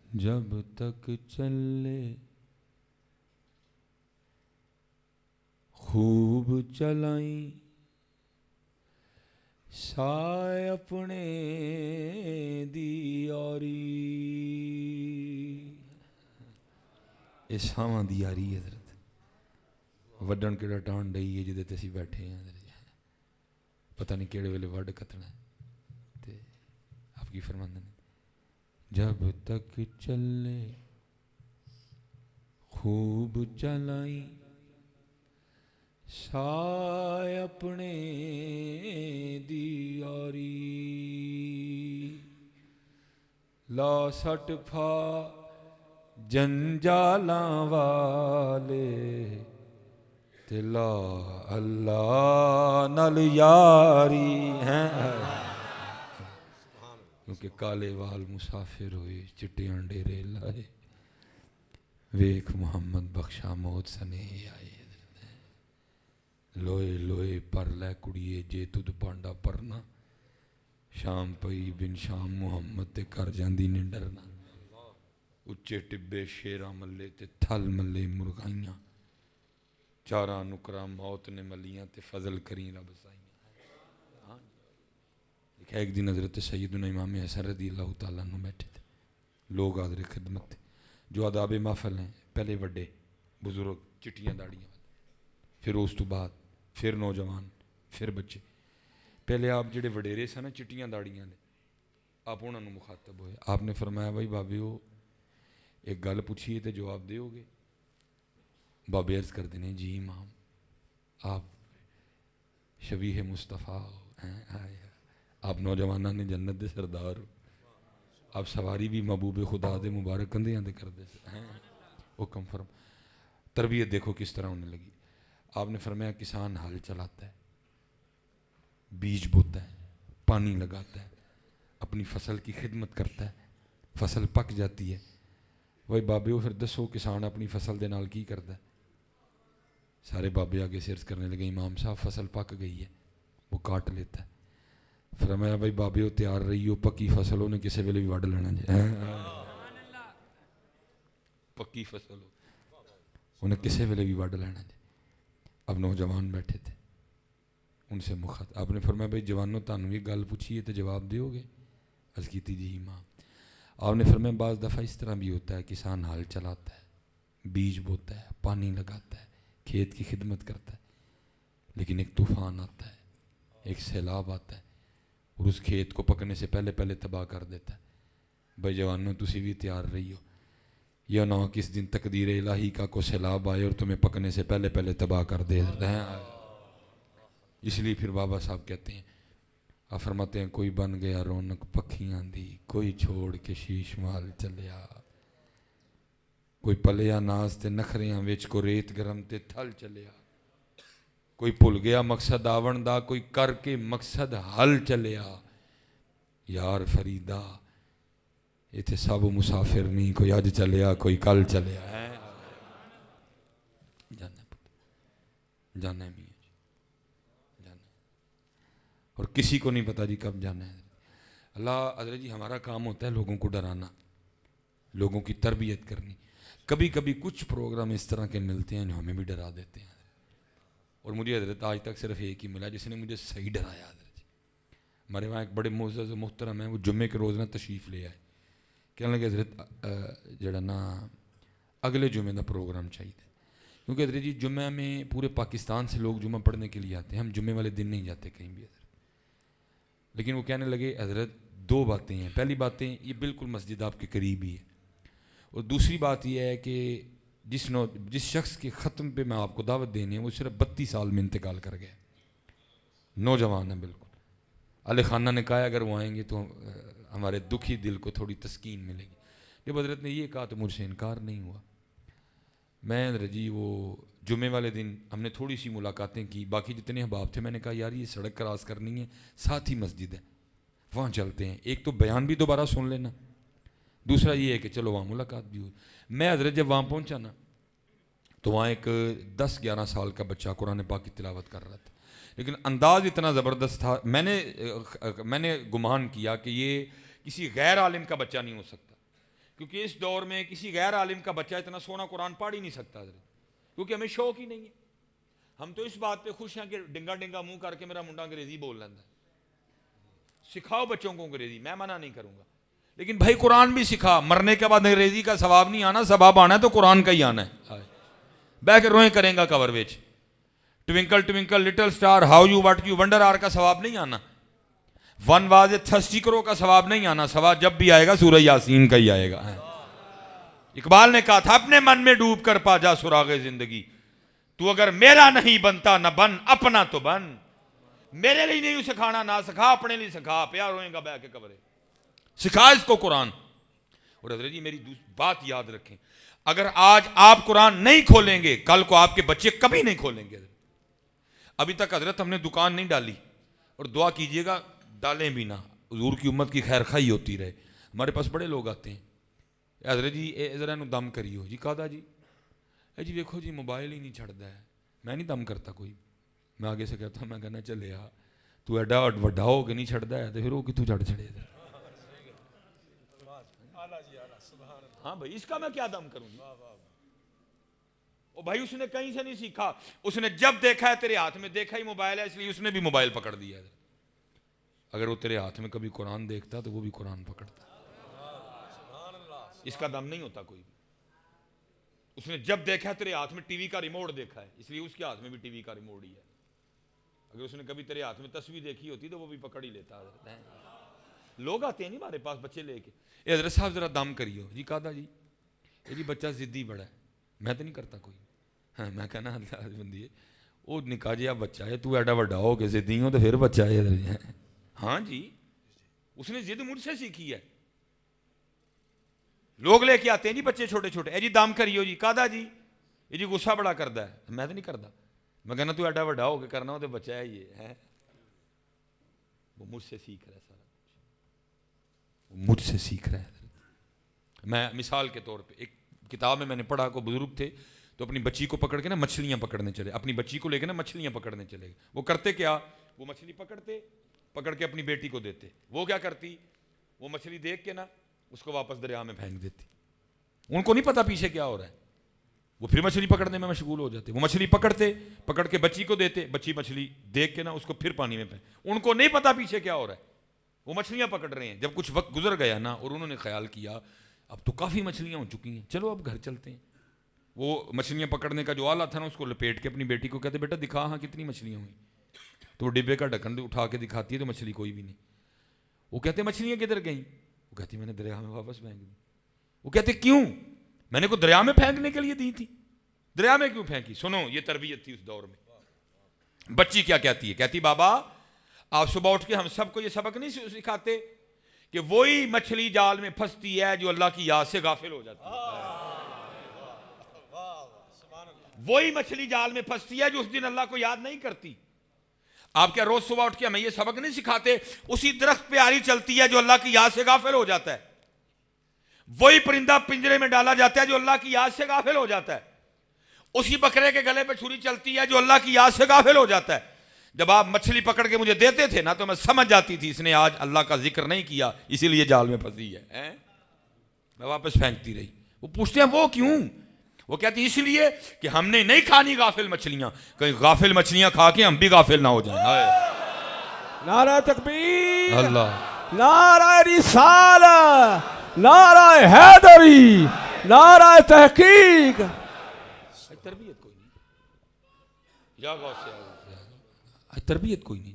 جب تک چلے خوب چلائیں سائے اپنے دیاری. یہ ساواں دیاری حضرت, وڈن کیڑا ٹان ڈئی ہے جدے تے اسی بیٹھے ہیں حضرت, پتہ نہیں کیڑے ویلے وڈ کتنا ہے. تے آپ کی فرماندے ہیں جب تک چلے خوب چلائیں سائے اپنے دیاری. لا سٹ پھا جنجالاں والے تے لا اللہ نال یاری ہیں. کیونکہ کالے وال مسافر ہوئے چٹیاں ڈیرے لائے, ویکھ محمد بخشا موت سنے آئے. لوئے لوئے پر لے کڑیے جے تد پانڈا پرنا, شام پئی بن شام محمد تے کر جاندی نہیں ڈرنا اچے ٹبے شیراں ملے تے تھل ملے مرغائیاں چاراں نکراں موت نے ملیاں تے فضل کریں رب سائیاں. ایک دن حضرت سیدنا امام حسن رضی اللہ تعالیٰ عنہ بیٹھے تھے, لوگ حاضر خدمت تھے. جو آداب محفل ہیں, پہلے وڈے بزرگ چٹیاں داڑیاں, پھر اس تو بعد پھر نوجوان پھر بچے. پہلے آپ جڑے وڈیرے سن چٹیاں داڑیاں نے, آپ انہوں نے مخاطب ہوئے. آپ نے فرمایا بھائی بابیو ایک گل پوچھیے تو جواب دیو گے؟ بابے عرض کر دینے جی امام آپ شبیہ مصطفیٰ ہیں, آپ نوجوانہ نے جنت دے سردار ہو, آپ سواری بھی محبوب خدا دے مبارک کندھیاں دے کر دے ہیں. حکم فرم تربیت دیکھو کس طرح ہونے لگی. آپ نے فرمایا کسان ہل چلاتا ہے, بیج بوتا ہے, پانی لگاتا ہے, اپنی فصل کی خدمت کرتا ہے, فصل پک جاتی ہے. وہی بابے وہ پھر دسو کسان اپنی فصل دے نال کی کرتا ہے؟ سارے بابے آگے سے عرض کرنے لگے امام صاحب فصل پک گئی ہے, وہ کاٹ لیتا ہے. فرمایا بھائی بابے وہ تیار رہی ہو, پکی فصل انہیں کسی ویلے بھی وڈ لینا جائے. پکی فصل انہیں کسی ویلے بھی وڈ لینا جائے. اب نوجوان بیٹھے تھے, ان سے مخاطب. آپ نے فرمایا بھائی جوانوں تانوں یہ گل پوچھیے تو جواب دیو گے؟ عرض کی تھی جی ماں. آپ نے فرمایا بعض دفعہ اس طرح بھی ہوتا ہے کسان ہل چلاتا ہے, بیج بوتا ہے, پانی لگاتا ہے, کھیت کی خدمت کرتا ہے, لیکن ایک طوفان آتا ہے, ایک سیلاب آتا ہے اور اس کھیت کو پکنے سے پہلے پہلے تباہ کر دیتا ہے. بھائی جوانوں تسی بھی تیار رہی ہو, یا نہ کس دن تقدیر الہی کا کو سیلاب آئے اور تمہیں پکنے سے پہلے پہلے تباہ کر دے ہیں. اس لیے پھر بابا صاحب کہتے ہیں, آپ فرماتے ہیں کوئی بن گیا رونق پکھیاں دی, کوئی چھوڑ کے شیش مال چلیا, کوئی پلیا ناز تے نخریاں وچ کو ریت گرم تے تھل چلیا, کوئی بھول گیا مقصد آون دا, کوئی کر کے مقصد حل چلیا. یار فریدا ایتھے سب مسافر نہیں, کوئی اج چلیا کوئی کل چلیا. جانا ہے میاں جی, جانا ہے, اور کسی کو نہیں پتا جی کب جانا ہے. اللہ حضرت جی ہمارا کام ہوتا ہے لوگوں کو ڈرانا, لوگوں کی تربیت کرنی. کبھی کبھی کچھ پروگرام اس طرح کے ملتے ہیں جو ہمیں بھی ڈرا دیتے ہیں, اور مجھے حضرت آج تک صرف ایک ہی ملا جس نے مجھے صحیح ڈرایا. حضرت جی ہمارے وہاں ایک بڑے معزز و محترم ہیں, وہ جمعے کے روز نہ تشریف لے آئے. کہنے لگے حضرت جڑا نا اگلے جمعے کا پروگرام چاہیے, کیونکہ حضرت جی جمعہ میں پورے پاکستان سے لوگ جمعہ پڑھنے کے لیے آتے ہیں, ہم جمعے والے دن نہیں جاتے کہیں بھی حضرت. لیکن وہ کہنے لگے حضرت دو باتیں ہیں. پہلی باتیں یہ بالکل مسجد آپ کے قریب ہی ہے, اور دوسری بات یہ ہے کہ جس شخص کے ختم پہ میں آپ کو دعوت دینے ہیں وہ صرف 32 سال میں انتقال کر گیا, نوجوان ہے بالکل. علی خانہ نے کہا اگر وہ آئیں گے تو ہمارے دکھی دل کو تھوڑی تسکین ملے گی. جب حضرت نے یہ کہا تو مجھ سے انکار نہیں ہوا. میں حضرت جی وہ جمعے والے دن ہم نے تھوڑی سی ملاقاتیں کی, باقی جتنے احباب تھے میں نے کہا یار یہ سڑک کراس کرنی ہے, ساتھ ہی مسجد ہے, وہاں چلتے ہیں, ایک تو بیان بھی دوبارہ سن لینا, دوسرا یہ ہے کہ چلو وہاں ملاقات بھی ہو. میں حضرت جب وہاں پہنچا نا تو وہاں ایک 10-11 سال کا بچہ قرآن پاک کی تلاوت کر رہا تھا, لیکن انداز اتنا زبردست تھا میں نے گمان کیا کہ یہ کسی غیر عالم کا بچہ نہیں ہو سکتا, کیونکہ اس دور میں کسی غیر عالم کا بچہ اتنا سونا قرآن پڑھ ہی نہیں سکتا حضرت, کیونکہ ہمیں شوق ہی نہیں ہے. ہم تو اس بات پہ خوش ہیں کہ ڈنگا ڈنگا منہ کر کے میرا منڈا انگریزی بول لینا ہے. سکھاؤ بچوں کو انگریزی, میں منع نہیں کروں گا, لیکن بھائی قرآن بھی سکھا. مرنے کے بعد انگریزی کا ثواب نہیں آنا, ثواب آنا ہے تو قرآن کا ہی آنا ہے. بہ کے روئیں کریں گا کور وچ, twinkle twinkle little star how you what you wonder are کا ثواب نہیں آنا, ون واز اے تھرسٹی کرو کا ثواب نہیں آنا. ثواب جب بھی آئے گا سورہ یاسین کا ہی آئے گا. اقبال نے کہا تھا اپنے من میں ڈوب کر پا جا سراغ زندگی, تو اگر میرا نہیں بنتا نہ بن اپنا تو بن. میرے لیے نہیں سکھانا نہ سکھا, اپنے لیے سکھا. پیار ہوئے گا بہ کے کبرے, سکھا اس کو قرآن. اور حضرت جی میری بات یاد رکھیں, اگر آج آپ قرآن نہیں کھولیں گے کل کو آپ کے بچے کبھی نہیں کھولیں گے. ابھی تک حضرت ہم نے دکان نہیں ڈالی, اور دعا کیجئے گا ڈالیں بھی نہ, حضور کی امت کی خیر خواہی ہوتی رہے. ہمارے پاس بڑے لوگ آتے ہیں, حضرت جی ذرا انہوں دم کریو جی. کہا جی جی دیکھو جی موبائل ہی نہیں چھڑتا ہے. میں نہیں دم کرتا کوئی, میں آگے سے کہتا ہوں, میں کہنا چلے تو ایڈا وڈا ہو کے نہیں چڑھتا ہے تو پھر وہ کتوں چڑھ چڑے ادھر. ہاں بھائی اس کا میں کیا دم کروں گا. او بھائی اس نے کہیں سے نہیں سیکھا, اس نے جب دیکھا ہے تیرے ہاتھ میں, دیکھا ہی موبائل ہے اس لیے اس نے بھی موبائل پکڑ دیا ہے. اگر وہ تیرے ہاتھ میں کبھی قرآن دیکھتا تو وہ بھی قرآن پکڑتا. اس کا دم نہیں ہوتا کوئی بھی. اس نے جب دیکھا ہے تیرے ہاتھ میں ٹی وی کا ریموٹ دیکھا ہے اس لیے اس کے ہاتھ میں بھی ٹی وی کا ریموٹ ہی ہے. اگر اس نے کبھی تیرے ہاتھ میں تصویر دیکھی ہوتی تو وہ بھی پکڑ ہی لیتا. لوگ آتے ہیں نہیں ہمارے پاس بچے لے کے, اے حضرت صاحب ذرا دم کریو جی. کہا جی یہ جی بچہ ضدی بڑا ہے. میں تو نہیں کرتا کوئی. ہاں میں کہنا بندی ہے وہ نکاح جہا بچہ ہے, تو ایڈا وڈا ہو کے ضدی ہو تو پھر بچہ ہے. ہاں جی اس نے ضد مجھ سے سیکھی ہے. لوگ لے کے آتے ہیں جی بچے چھوٹے چھوٹے, اے جی دم کریو جی. کہا جی یہ جی غصہ بڑا کرتا ہے. میں تو نہیں کرتا. میں کہنا تو ایڈا وڈا ہو کے کرنا ہو تو بچہ ہے یہ ہے. وہ مجھ سے سیکھ رہا ہے سارا کچھ, وہ مجھ سے سیکھ رہا ہے. میں مثال کے طور پہ ایک کتاب میں نے پڑھا, کو بزرگ تھے تو اپنی بچی کو پکڑ کے نا مچھلیاں پکڑنے چلے. اپنی بچی کو لے کے نا مچھلیاں پکڑنے چلے. وہ کرتے کیا, وہ مچھلی پکڑ کے اپنی بیٹی کو دیتے. وہ کیا کرتی, وہ مچھلی دیکھ کے نا اس کو واپس دریا میں پھینک دیتی. ان کو نہیں پتا پیچھے کیا ہو رہا ہے. وہ پھر مچھلی پکڑنے میں مشغول ہو جاتے. وہ مچھلی پکڑ کے بچی کو دیتے. بچی مچھلی دیکھ کے نا اس کو پھر پانی میں پھینک. ان کو نہیں پتا پیچھے کیا ہو رہا ہے. وہ مچھلیاں پکڑ رہے ہیں. جب کچھ وقت گزر گیا نا اور انہوں نے خیال کیا اب تو کافی مچھلیاں ہو چکی ہیں, چلو اب گھر چلتے ہیں. وہ مچھلیاں پکڑنے کا جو آلہ تھا نا اس کو لپیٹ کے اپنی بیٹی کو کہتے بیٹا دکھا ہاں کتنی مچھلیاں ہوئی. تو وہ ڈبے کا ڈھکن اٹھا کے دکھاتی ہے تو مچھلی کوئی بھی نہیں. وہ کہتے مچھلیاں کدھر گئیں. وہ کہتی میں نے دریا میں واپس پھینک دی. وہ کہتے کیوں, میں نے کو دریا میں پھینکنے کے لیے دی تھی, دریا میں کیوں پھینکی. سنو یہ تربیت تھی اس دور میں. بچی کیا کہتی ہے, کہتی بابا آپ صبح اٹھ کے ہم سب کو یہ سبق نہیں سکھاتے کہ وہی مچھلی جال میں پھنستی ہے جو اللہ کی یاد سے غافل ہو جاتی ہے. وہی مچھلی جال میں پھنستی ہے جو اس دن اللہ کو یاد نہیں کرتی. آپ کیا روز صبح اٹھ کے ہمیں یہ سبق نہیں سکھاتے اسی درخت پہ آری چلتی ہے جو اللہ کی یاد سے غافل ہو جاتا ہے. وہی پرندہ پنجرے میں ڈالا جاتا ہے جو اللہ کی یاد سے غافل ہو جاتا ہے. اسی بکرے کے گلے پہ چھری چلتی ہے جو اللہ کی یاد سے غافل ہو جاتا ہے. جب آپ مچھلی پکڑ کے مجھے دیتے تھے نا تو میں سمجھ جاتی تھی اس نے آج اللہ کا ذکر نہیں کیا اسی لیے جال میں پھنسی ہے. میں واپس پھینکتی رہی. وہ پوچھتے ہیں وہ کیوں. وہ کہتی اس لیے کہ ہم نے نہیں کھانی غافل مچھلیاں, کہیں غافل مچھلیاں کھا کے ہم بھی غافل نہ ہو جائیں. نعرہ تکبیر, اللہ, نعرہ رسالہ, نعرہ حیدری, نعرہ تحقیق. تربیت کوئی نہیں. یا غوث تربیت کوئی نہیں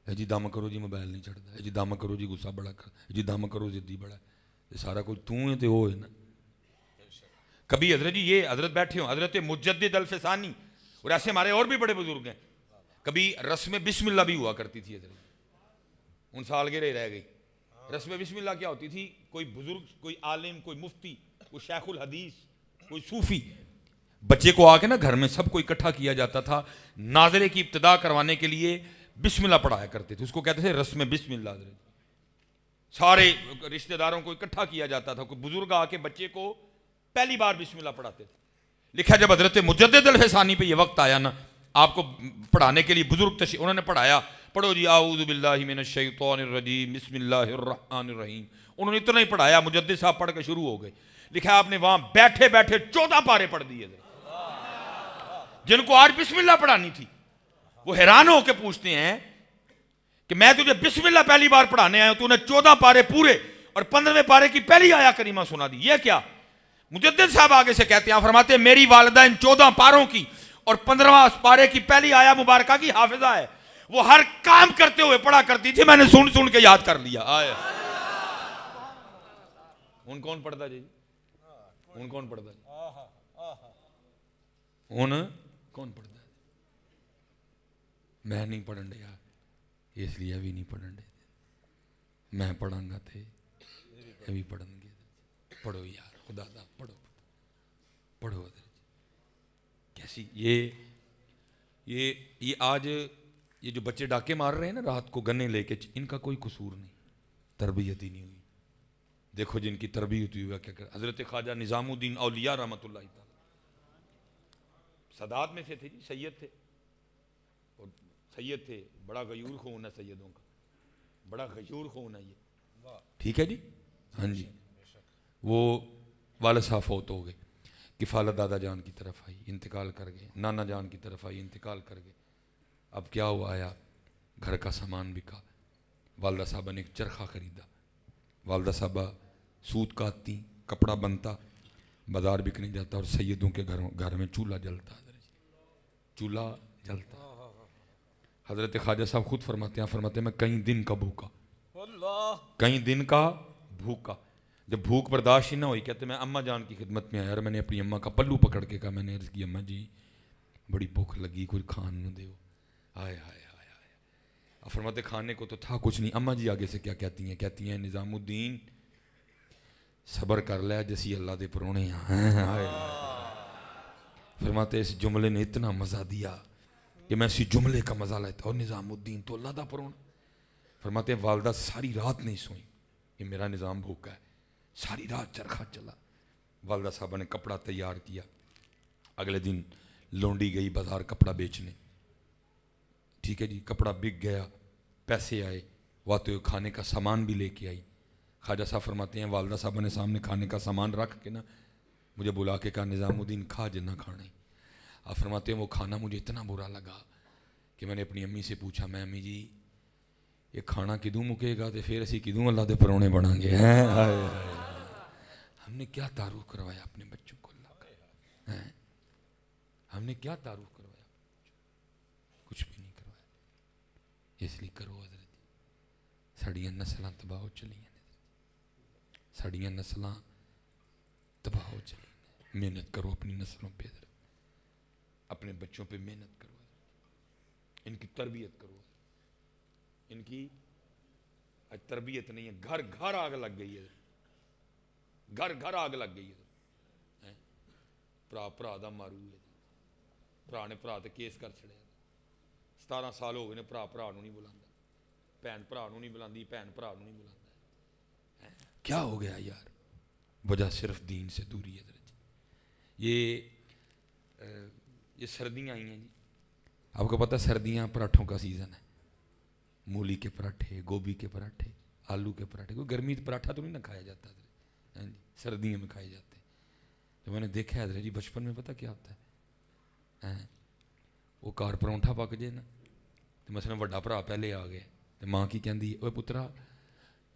جی. جی دم کرو جی موبائل نہیں چڑھتا, جی دم کرو جی غصہ بڑا کر, جی دم کرو ضدی بڑا. یہ سارا کچھ تو ہے تو وہ ہے نا. کبھی حضرت جی یہ حضرت بیٹھے ہوں, حضرت مجدد الفسانی اور ایسے ہمارے اور بھی بڑے بزرگ ہیں. کبھی رسم بسم اللہ بھی ہوا کرتی تھی حضرت, ان سالگرہ رہ گئی. رسم بسم اللہ کیا ہوتی تھی, کوئی بزرگ, کوئی عالم, کوئی مفتی, کوئی شیخ الحدیث, کوئی صوفی, بچے کو آ کے نا گھر میں سب کو اکٹھا کیا جاتا تھا. نازلے کی ابتدا کروانے کے لیے بسم اللہ پڑھایا کرتے تھے. اس کو کہتے تھے رسم بسم اللہ. حضرت سارے رشتہ داروں کو اکٹھا کیا جاتا تھا. کوئی بزرگ آ کے بچے کو پہلی بار بسم اللہ پڑھاتے تھے. لکھا جب حضرت مجدد الفسانی پہ یہ وقت آیا نا آپ کو پڑھانے کے لیے بزرگ تشریف, انہوں نے پڑھایا پڑھو جی اعوذ باللہ من الشیطان الرجیم بسم اللہ الرحمن الرحیم. انہوں نے اتنا ہی پڑھایا, مجدد صاحب پڑھ کے شروع ہو گئے. لکھا آپ نے وہاں بیٹھے بیٹھے 14 پارے پڑھ دیے. جن کو آج بسم اللہ پڑھانی تھی وہ حیران ہو کے پوچھتے ہیں کہ میں تجھے بسم اللہ پہلی بار پڑھانے آیا ہوں, تو نے 14 پارے پورے اور 15ویں پارے کی پہلی آیا کریمہ سنا دی, یہ کیا. مجدد صاحب آگے سے کہتے ہیں, فرماتے ہیں میری والدہ ان 14 پاروں کی اور 15واں پارے کی پہلی آیا مبارکہ کی حافظہ ہے. وہ ہر کام کرتے ہوئے پڑھا کرتی تھی, میں نے سن سن کے یاد کر لیا. ان کون پڑھتا جی, ان کون پڑھتا جی, ان کون پڑھتا ہے. میں نہیں پڑھن دیا اس لیے ابھی نہیں پڑھن دے. میں پڑھاں گا تھے ابھی پڑھن گے. پڑھو یار خدا دا, پڑھو پڑھو. کیسی یہ آج یہ جو بچے ڈاکے مار رہے ہیں نا رات کو گنے لے کے, ان کا کوئی قصور نہیں, تربیت ہی نہیں ہوئی. دیکھو جن کی تربیت ہوئی ہوا کیا کر. حضرت خواجہ نظام الدین اولیاء رحمۃ اللہ تعالی سادات میں سے تھے جی, سید تھے, اور سید تھے, بڑا غیور خون ہے سیدوں کا, بڑا غیور خون ہے یہ, ٹھیک ہے جی. ہاں جی, وہ والد صاحب فوت ہو گئے, کفالت دادا جان کی طرف آئی, انتقال کر گئے, نانا جان کی طرف آئی, انتقال کر گئے. اب کیا ہوا, آیا گھر کا سامان بکا, والدہ صاحبہ نے ایک چرخہ خریدا, والدہ صاحبہ سوت کاٹتی, کپڑا بنتا, بازار بکنے جاتا, اور سیدوں کے گھر میں چولہا جلتا, چولہا جلتا. حضرت خواجہ صاحب خود فرماتے ہیں میں کئی دن کا بھوکا, کئی دن کا بھوکا. جب بھوک برداشت ہی نہ ہوئی, کہتے میں اماں جان کی خدمت میں آیا, اور میں نے اپنی اماں کا پلو پکڑ کے کہا, میں نے عرض کی اماں جی بڑی بھوک لگی, کوئی کھان نہ دیو. ہائے ہائے ہائے ہائے. اب فرماتے کھانے کو تو تھا کچھ نہیں. اماں جی آگے سے کیا کہتی ہیں, کہتی ہیں نظام الدین صبر کر لیا جیسی اللہ دے پرونے ہیں. فرماتے اس جملے نے اتنا مزہ دیا کہ میں اسی جملے کا مزہ لیتا, اور نظام الدین تو اللہ دا پرونا. فرماتے ہیں والدہ ساری رات نہیں سوئی کہ میرا نظام بھوکا ہے, ساری رات چرخہ چلا. والدہ صاحبہ نے کپڑا تیار کیا, اگلے دن لونڈی گئی بازار کپڑا بیچنے, ٹھیک ہے جی, کپڑا بک گیا, پیسے آئے, وہ تو کھانے کا سامان بھی لے کے آئی. خواجہ صاحب فرماتے ہیں والدہ صاحبہ نے سامنے کھانے کا سامان رکھ کے نا مجھے بلا کے کہا نظام الدین کھا جنا کھانا ہی. آپ فرماتے ہیں وہ کھانا مجھے اتنا برا لگا کہ میں نے اپنی امی سے پوچھا, میں امی جی یہ کھانا کدوں مکے گا, تو پھر اسی کدوں اللہ دے پرونے بنا گے. ہم نے کیا تعارف کروایا اپنے بچوں کو اللہ کا, ہم نے کیا تعارف کروایا, کچھ بھی نہیں کروایا. اس لیے کرو حضرت, ساڑیاں نسلاں تباہ ہو چلی ہیں, ساڑیاں نسلاں تباہ ہو چلی ہیں. محنت کرو اپنی نسلوں پہ, اپنے بچوں پہ محنت کرو, ان کی تربیت کرو. ان کی تربیت نہیں ہے, گھر گھر آگ لگ گئی ہے, گھر گھر آگ لگ گئی ہے. پرا پرا دا مارو ہے, پرا نے پرا تے کیس کر چھڑے. 17 سال ہو گئے نے پرا پرا نو نہیں بلاندا, بھن پرا نو نہیں بلاندی, بھن پرا نو نہیں بلاندا. کیا ہو گیا یار, وجہ صرف دین سے دوری ہے. یہ سردیاں آئی ہیں جی, آپ کو پتہ سردیاں پراٹھوں کا سیزن ہے, مولی کے پراٹھے, گوبھی کے پراٹھے, آلو کے پراٹھے. کوئی گرمی پراٹھا تو نہیں نہ کھایا جاتا حضرت, جی سردیوں میں کھائے جاتے ہیں. تو میں نے دیکھا ہے حضرت جی بچپن میں پتہ کیا ہوتا ہے, وہ کار پرونٹھا پک جائے نا, تو مثلا وڈا بھرا پہلے آ گیا, تو ماں کی کہندی اوے پترا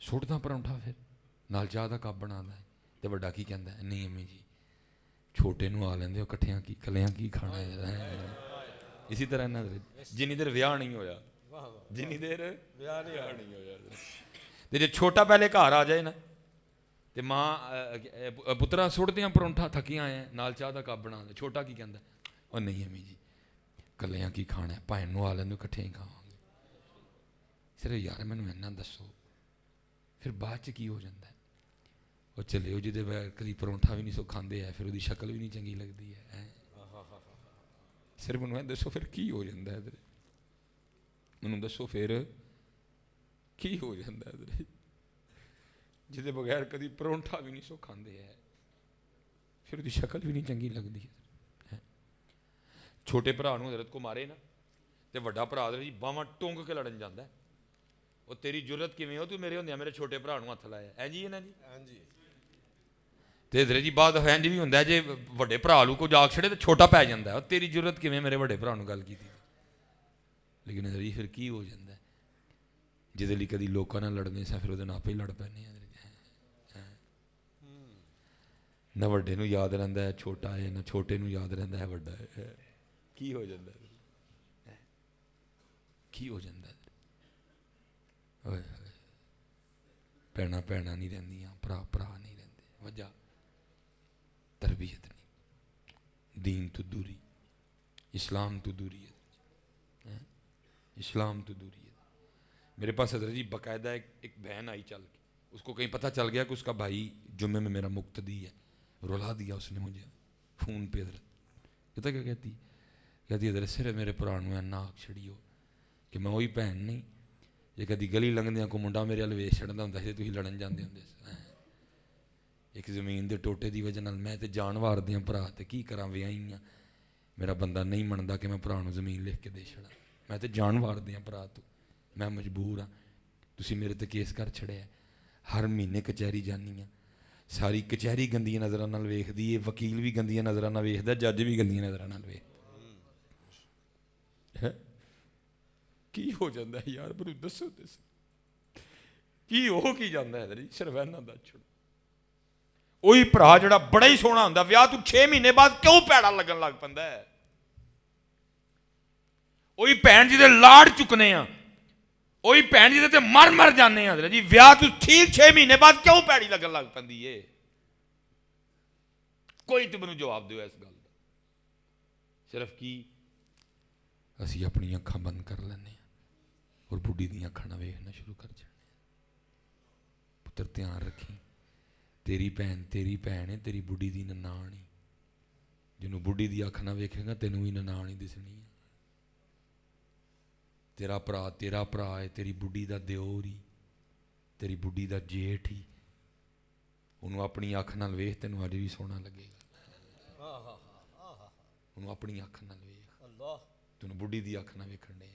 سٹ دا پرونٹھا پھر نال چاہ دا کپ بنا دا ہے. تو وڈا کی کہندا ہے نہیں امی جی چھوٹے نو آ لیندے, کٹھیاں کی کلیاں کی کھانا ہے. اسی طرح نا جنی دیر ویاہ نہیں ہویا, جنی دیر ویاہ نہیں ہویا, تے جے چھوٹا پہلے گھر آ جائے نا, تے ماں پترا سٹ دیاں پرونٹھا تھکیاں آئے نال چاہ دا کپ بنا دے. چھوٹا کی کہندا اور نہیں امی جی کلیاں کی کھانا ہے, بھائن نو آ لیندے کٹھے ہی کھاواں گے. صرف یار مینوں اینا دسو پھر بعد چ کی ہو جاتا ہے, وہ چلے وہ جہدے بغیر کدی پرونٹھا بھی نہیں سو کھاندے ہے, پھر وہ شکل بھی نہیں چنگی لگتی ہے. صرف مینوں دسو پھر کی ہو جاتا ہے, مینوں دسو پھر کی ہو جاتا ہے جہدے بغیر کدی پرونٹھا بھی نہیں سو کھاندے ہے, پھر وہ شکل بھی نہیں چنگی لگتی ہے. چھوٹے بھرا نوں حضرت کو مارے نا, تے وڈا بھرا جی باواں ٹونگ کے لڑن جاندا ہے, وہ تیری جرت کیویں ہو, تو میرے ہوندیاں میرے چھوٹے بھرا نوں ہتھ لایا ہے جی. ہے نا جی, تے حضرت جی بعد انج بھی ہوندا ہے جے وڈے بھرا لو کو جاگ چھڑے تے چھوٹا پی جاندا ہے, تیری جرت کیویں میرے وڈے بھرا نوں گل کیتی. لیکن حضرت جی پھر کی ہو جاندا ہے, جہدے لئی کدی لوکاں نال لڑنے سا پھر وہ دے آپ ہی لڑ پینے. نہ وڈے نوں یاد رہندا ہے چھوٹا ہے, نہ چھوٹے نوں یاد رہندا ہے وڈا ہے. کی ہو جاندا ہے, کی ہو جاندا ہے. بھیڑاں بھیڑاں نہیں رہندیاں, بھرا بھرا نہیں رہندے, وجہ تربیت نہیں, دین تو دوری, اسلام تو دوری ہے, اسلام تو دوری ہے. میرے پاس حضرت جی باقاعدہ ایک بہن آئی چل کے, اس کو کہیں پتہ چل گیا کہ اس کا بھائی جمعے میں میرا مقتدی ہے, رلا دیا اس نے مجھے فون پہ. حضرت پتہ کیا کہتی حضرت صرف میرے پرانوں اینا آگ چھڑی ہو کہ میں وہی بہن نہیں, جے کدی گلی لنگدیاں کو منڈا میرے ول ویکھ چھڑدا ہوندا سی, تسی لڑن جاندے ہوندے سی. ایک زمین دے ٹوٹے دی وجہ نال میں تے جان وار دیاں بھرا, تے کی کراں ویاہی ہاں, میرا بندہ نہیں مندا کہ میں بھرا نوں زمین لکھ کے دے چھڑا. میں تو جان وار دیا بھرا تو میں مجبور ہاں تسی میرے تے کیس کر چھڑیا ہر مہینے کچہری جانی ہاں ساری کچہری گندیاں نظراں نال ویکھدی ہے وکیل بھی گندیاں نظراں نال ویکھدا جج بھی گندیاں نظراں نال ویکھدا کی ہو جاندہ ہے یار بنو دسو کی ہو کی جاندہ ہے دری شروینہ دا چھڑ وہی بھرا جڑا بڑا ہی سونا ہوندا ویاہ تو 6 مہینے بعد کیوں پیڑا لگن لگ پندا ہے وہی بہن جی دے لاڑ چکنے ہیں وہی بہن جی دے مر جانے ہیں جی ویاہ تو ٹھیک 6 مہینے بعد کیوں پیڑی لگن لگ پندی ہے کوئی تو منو جواب دیو اس گل دا صرف کی اسی اپنی اکھاں بند کر لینے اور بڈھی دی اکھاں ویکھنا شروع کر جانے پتر دھیان رکھیں تیری بہن ہے تیری بڈھی دی ننان ہی جنوں بڈھی دی اکھ نہ ویکھے گا تینوں ہی ننان ہی دسنی ہے تیرا بھرا ہے تیری بڈھی دا دیور ہی تیری بڈھی دا جیٹھ ہی انہوں اپنی اکھ نال ویکھ تینوں اج بھی سونا لگے گا انہوں اپنی اکھ نال ویکھ تینوں بڈھی دی اکھ نہ ویکھن دے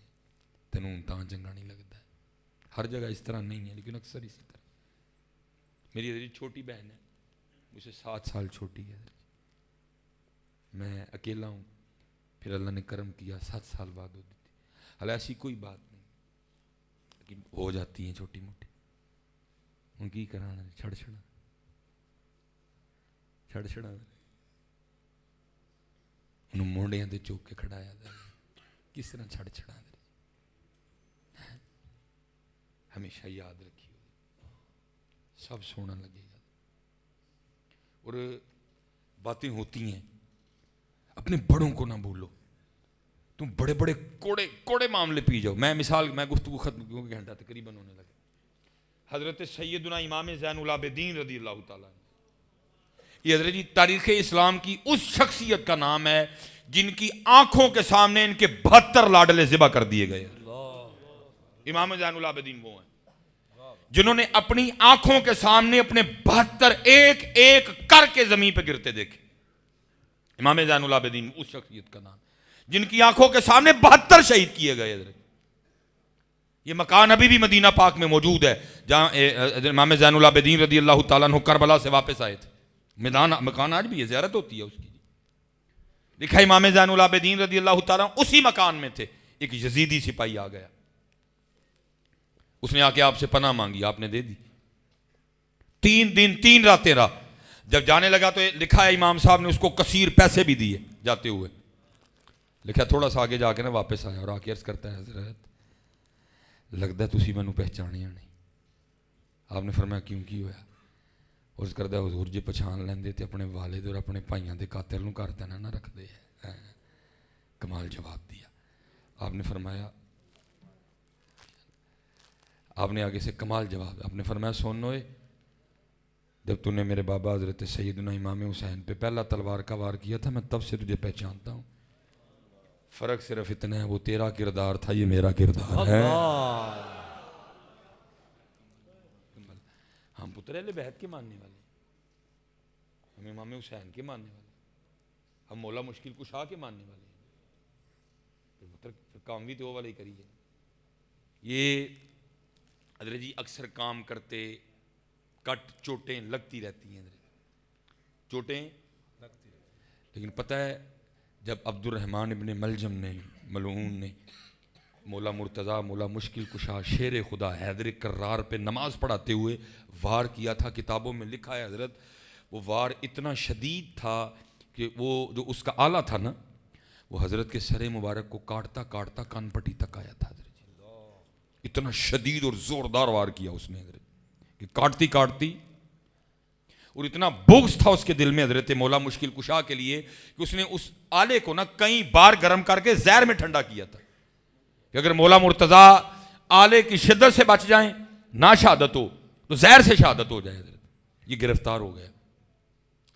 تینوں تاں چنگا نہیں لگتا ہر جگہ اس طرح نہیں ہے لیکن اکثر اسی طرح میری ادھر چھوٹی بہن ہے مجھ سے 7 سال چھوٹی ہے میں اکیلا ہوں پھر اللہ نے کرم کیا 7 سال بعد ہو دیتی حال ایسی کوئی بات نہیں لیکن ہو جاتی ہیں چھوٹی موٹی ان کی کرانا چھڑ انہوں مونڈیاں دے چوک کے کھڑایا دے کس طرح چھڑا دے ہمیشہ یاد رکھی سب سونا لگے گا اور باتیں ہوتی ہیں اپنے بڑوں کو نہ بھولو تم بڑے بڑے کوڑے معاملے پی جاؤ میں گفتگو ختم کیونکہ گھنٹہ تقریباً ہونے لگے حضرت سیدنا امام زین العابدین رضی اللہ تعالیٰ یہ حضرت جی تاریخ اسلام کی اس شخصیت کا نام ہے جن کی آنکھوں کے سامنے ان کے 72 لاڈلے ذبح کر دیے گئے امام زین العابدین وہ ہیں جنہوں نے اپنی آنکھوں کے سامنے اپنے 72 ایک کر کے زمین پہ گرتے دیکھے امام زین العابدین اس شخصیت کا نام جن کی آنکھوں کے سامنے 72 شہید کیے گئے یہ مکان ابھی بھی مدینہ پاک میں موجود ہے جہاں امام زین العابدین رضی اللہ تعالیٰ عنہ کربلا سے واپس آئے تھے مکان آج بھی ہے زیارت ہوتی ہے اس کی لکھا امام زین العابدین رضی اللہ تعالیٰ اسی مکان میں تھے ایک یزیدی سپاہی آ گیا اس نے آ کے آپ سے پناہ مانگی آپ نے دے دی 3 دن 3 راتیں رہا جب جانے لگا تو لکھا ہے امام صاحب نے اس کو کثیر پیسے بھی دیے جاتے ہوئے لکھا تھوڑا سا آگے جا کے نا واپس آیا اور آ کے عرض کرتا ہے حضرت لگتا ہے تسی مینوں پہچانیا نہیں آپ نے فرمایا کیوں کی ہویا عرض کرتا ہے حضور جی پہچان لیندے تے اپنے والد اور اپنے بھائیاں دے قاتل نوں گھر تے نہ رکھ دے کمال جواب دیا آپ نے فرمایا آپ نے آگے سے کمال جواب آپ نے فرمایا سنوئے جب تو نے میرے بابا حضرت سیدنا امام حسین پہ پہلا تلوار کا وار کیا تھا میں تب سے تجھے پہچانتا ہوں فرق صرف اتنا ہے وہ تیرا کردار تھا یہ میرا کردار ہے ہم پتر اہل بیت کے ماننے والے ہم امام حسین کے ماننے والے ہم مولا مشکل کشا کے ماننے والے کام بھی تو والا ہی کریے یہ حضرت جی اکثر کام کرتے کٹ چوٹیں لگتی رہتی ہیں چوٹیں لیکن پتہ ہے جب عبد الرحمن ابن ملجم نے ملعون نے مولا مرتضیٰ مولا مشکل کشا شیر خدا حیدر کرار پہ نماز پڑھاتے ہوئے وار کیا تھا کتابوں میں لکھا ہے حضرت وہ وار اتنا شدید تھا کہ وہ جو اس کا آلہ تھا نا وہ حضرت کے سر مبارک کو کاٹتا کاٹتا کان پٹی تک آیا تھا حضرت اتنا شدید اور زوردار وار کیا اس نے حضرت کہ کاٹتی کاٹتی اور اتنا بغض تھا اس کے دل میں حضرت مولا مشکل کشا کے لیے کہ اس نے اس آلے کو نا کئی بار گرم کر کے زہر میں ٹھنڈا کیا تھا کہ اگر مولا مرتضیٰ آلے کی شدت سے بچ جائیں نہ شہادت ہو تو زہر سے شہادت ہو جائے حضرت یہ گرفتار ہو گیا